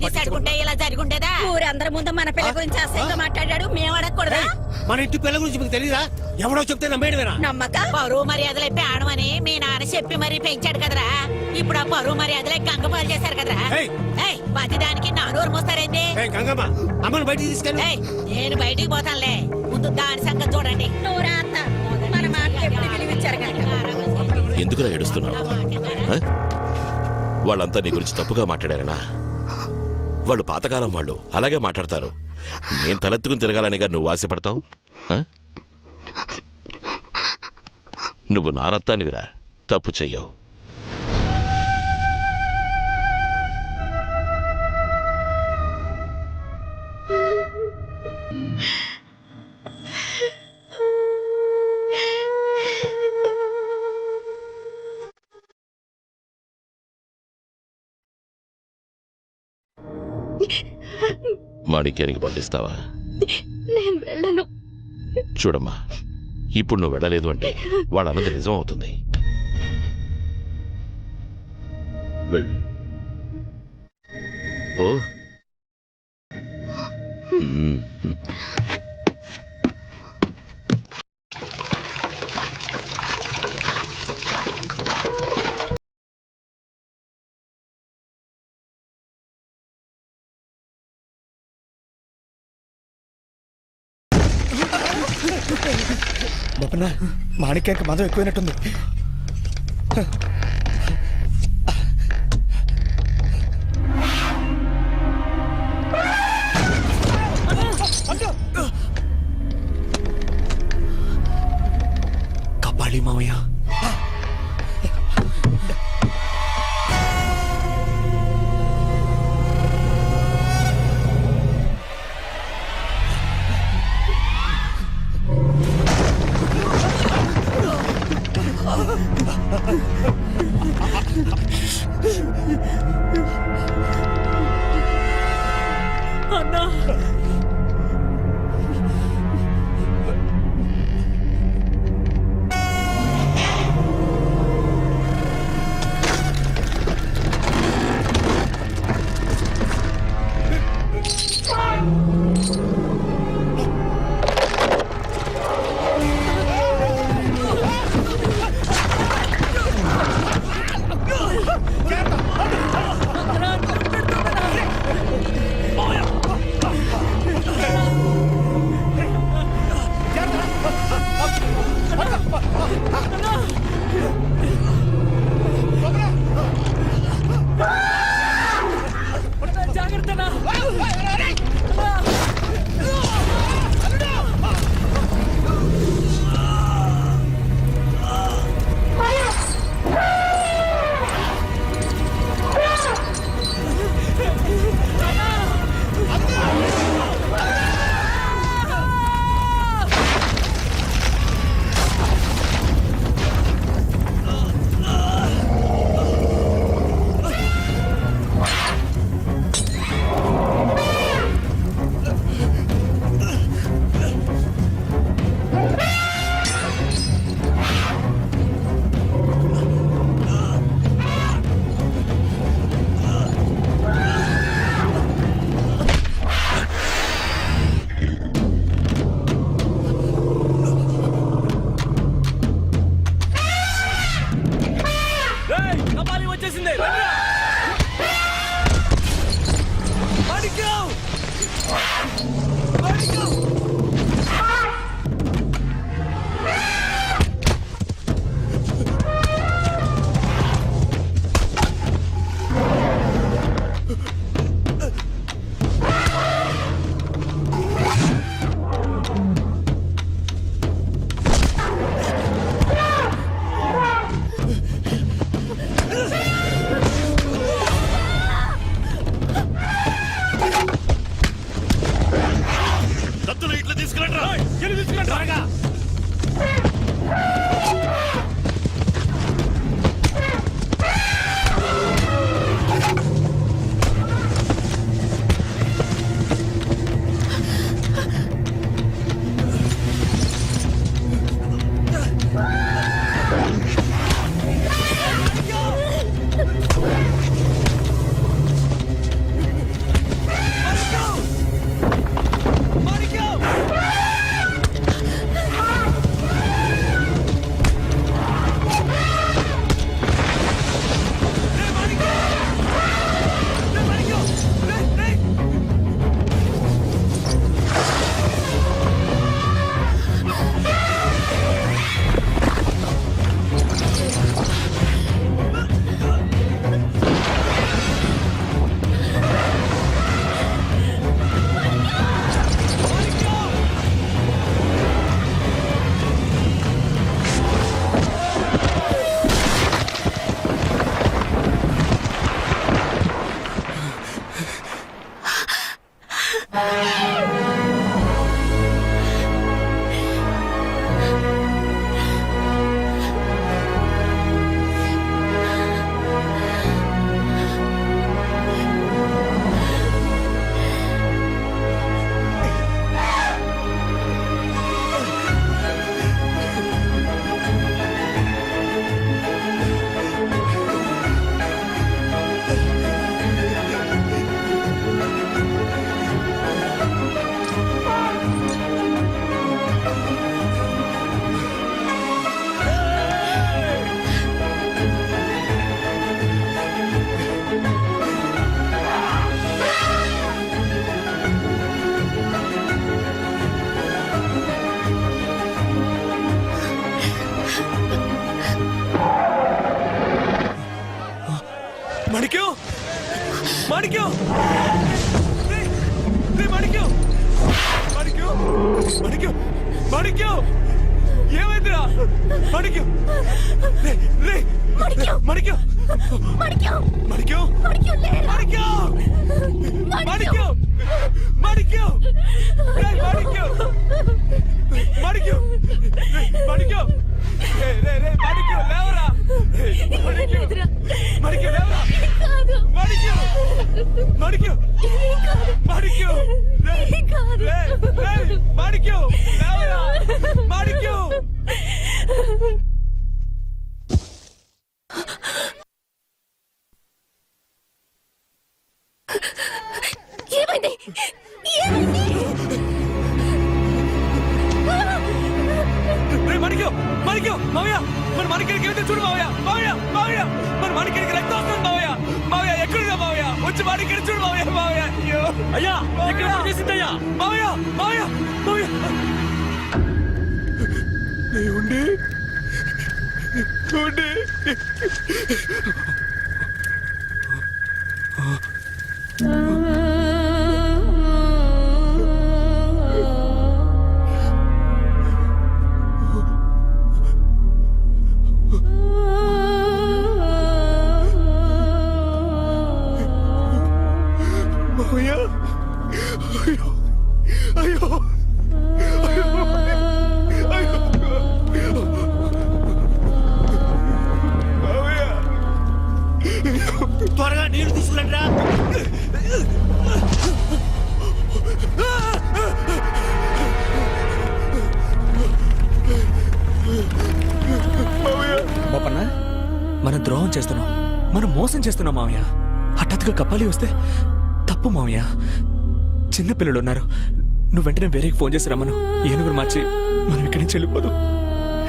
చెప్పినట్టుంటే ఇలా జరుగుండేదా? ఊరందరి ముందు మన పిల్ల గురించి అసహ్యంగా మాట్లాడాడు. మేము అడగకూడదా? మన ఇంటి పిల్ల గురించి మీకు తెలీదా? ఎవడో చెప్తే నమ్మేయడమేనా? నమ్మక పరువు మర్యాదలే పేడమని మీ నాన్న చెప్పి మరీ పెంచాడు కదరా. ఇప్పుడు ఆ పరువు మర్యాదలే గంగపాలు చేశారు కదరా. ప్రతిదానికి నా నోరు మోస్తారైంది. అమ్మను బయటికి తీసుకెళ్ళి. నేను బయటికి పోతానులే, ముందు దాని సంగతి చూడండి. మన మాట ఎప్పుడు విలువించారు ఎందుకులా ఏడుస్తున్నావు? వాళ్ళంతా నీ గురించి తప్పుగా మాట్లాడారనా? వాళ్ళు పాతకాలం వాళ్ళు, అలాగే మాట్లాడతారు. నేను తలెత్తుకుని తిరగాలనిగా నువ్వు ఆశపడతావు? నువ్వు నానత్తానివిరా, తప్పు చెయ్యవు. మాణిక్యానికి పంపిస్తావా? నేను వెళ్ళను. చూడమ్మా, ఇప్పుడు నువ్వు వెళ్ళలేదు అంటే వాడు అన్నది నిజం అవుతుంది. వెళ్ళు. ఓ బొప్పన మాణిక్యానికి మదం ఎక్కువైనట్టుంది. కపాలి మావయ్య, మాణిక్యం మాణిక్యం మాణిక్యం మాణిక్యం మాణిక్యం మాణిక్యం ఏమైందిరా మాణిక్యం మాణిక్యం మాణిక్యం మాణిక్యం మాణిక్యం మాణిక్యం మాణిక్యం మాణిక్యం మాణిక్యం మాణిక్యం మాణిక్యం లేవరా మాణిక్యం లేవరా మాణిక్యం మాణిక్యం మాణిక్యం మాణిక్యం లేవరా మాణిక్యం ఏమైంది ఏమైంది మాణిక్యం మాణిక్యం మావయ్య మన మాణిక్యానికి ఏమైతే చూడు మావయ్య మావయ్య మావయ్య మన మాణిక్యానికి రక్తం వస్తుంది మావయ్య మావయ్య ఎక్కడున్నా మావయ్య వచ్చి మాణిక్యాన్ని చూడు మావయ్య మావయ్య అయ్యో అయ్యా ఇక్కడ చేసిందయ్యా మావయ్య మావయ్య మావయ్య ఉండి ఉండి త్వరగా నీళ్లు తీసుకురండిరా. బాపన్న మనం ద్రోహం చేస్తున్నాం, మనం మోసం చేస్తున్నాం మావయ్య. హఠాత్తుగా కప్పాలి వస్తే తప్పు మావయ్య. చిన్నపిల్లలు ఉన్నారు, నువ్వు వెంటనే వేరేకి ఫోన్ చేసి రమ్మను. ఏనుగురు మార్చి మనం ఇక్కడి నుంచి వెళ్ళిపోదు.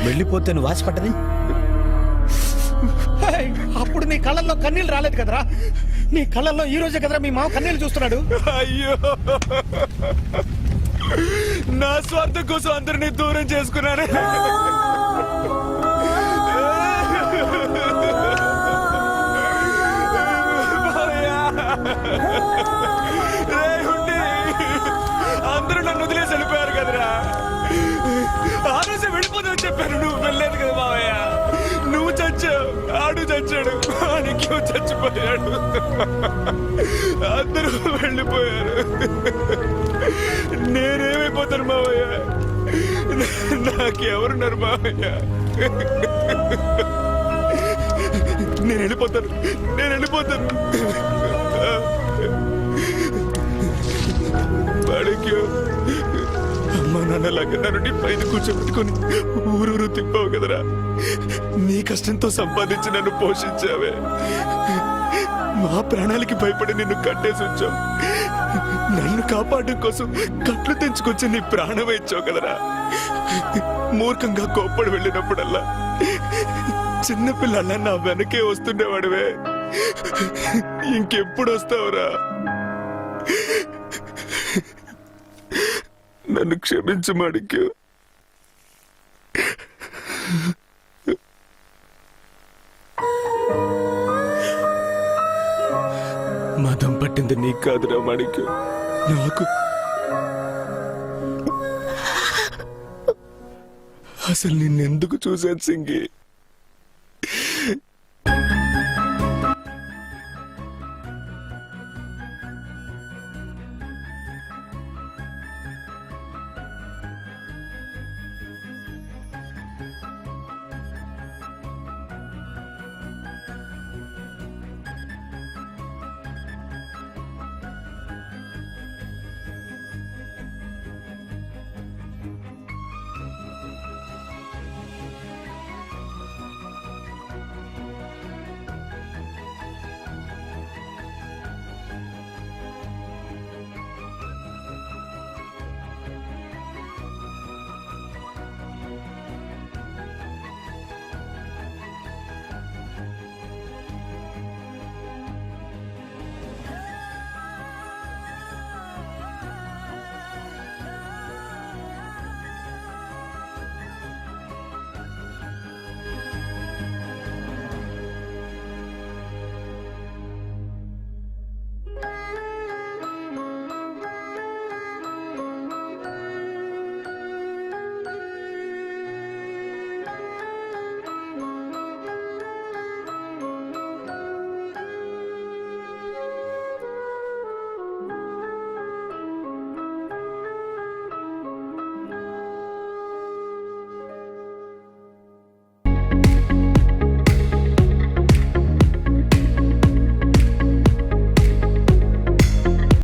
వెళ్ళిపోతే నువ్వు ఆశపడ్డది అప్పుడు నీ కళ్ళల్లో కన్నీళ్ళు రాలేదు కదరా. నీ కళ్ళల్లో ఈ రోజే కదరా మీ మామ కన్నీళ్ళు చూస్తున్నాడు. అయ్యో, నా స్వార్థం కోసం అందరినీ దూరం చేసుకున్నాను. అందరూ నన్ను వదిలేసి వెళ్ళిపోయారు కదరా. ఆ రోజు వెళ్ళిపోతావు చెప్పాను, నువ్వు వెళ్ళలేదు కదా మావయ్య. నువ్వు చచ్చావు, ఆడు చచ్చాడు, మాణిక్యం చచ్చిపోయాడు, అందరూ వెళ్ళిపోయారు. నేనేమైపోతాను మావయ్య? నాకెవరున్నారు మామయ్య? నేను వెళ్ళిపోతాను. వాడికి అమ్మా నాన్నలాగా నన్ను నీ పైన కూర్చోబెట్టుకుని ఊరూరు తిప్పావు కదరా. నీ కష్టంతో సంపాదించి నన్ను పోషించావే. మా ప్రాణాలకి భయపడి నిన్ను కట్టేసి ఉంచావు. నన్ను కాపాడడం కోసం కట్లు తెంచుకొచ్చి నీ ప్రాణం ఇచ్చావు కదరా. మూర్ఖంగా కోప్పడి వెళ్ళినప్పుడల్లా చిన్నపిల్లల్లా నా వెనకే వస్తుండేవాడివే. ఇంకెప్పుడు వస్తావురా? నన్ను క్షమించు మాణిక్యం. మదం పట్టింది నీకు కాదురా మాణిక్యం, నాకు. అసలు నిన్నెందుకు చూశాను సింగి?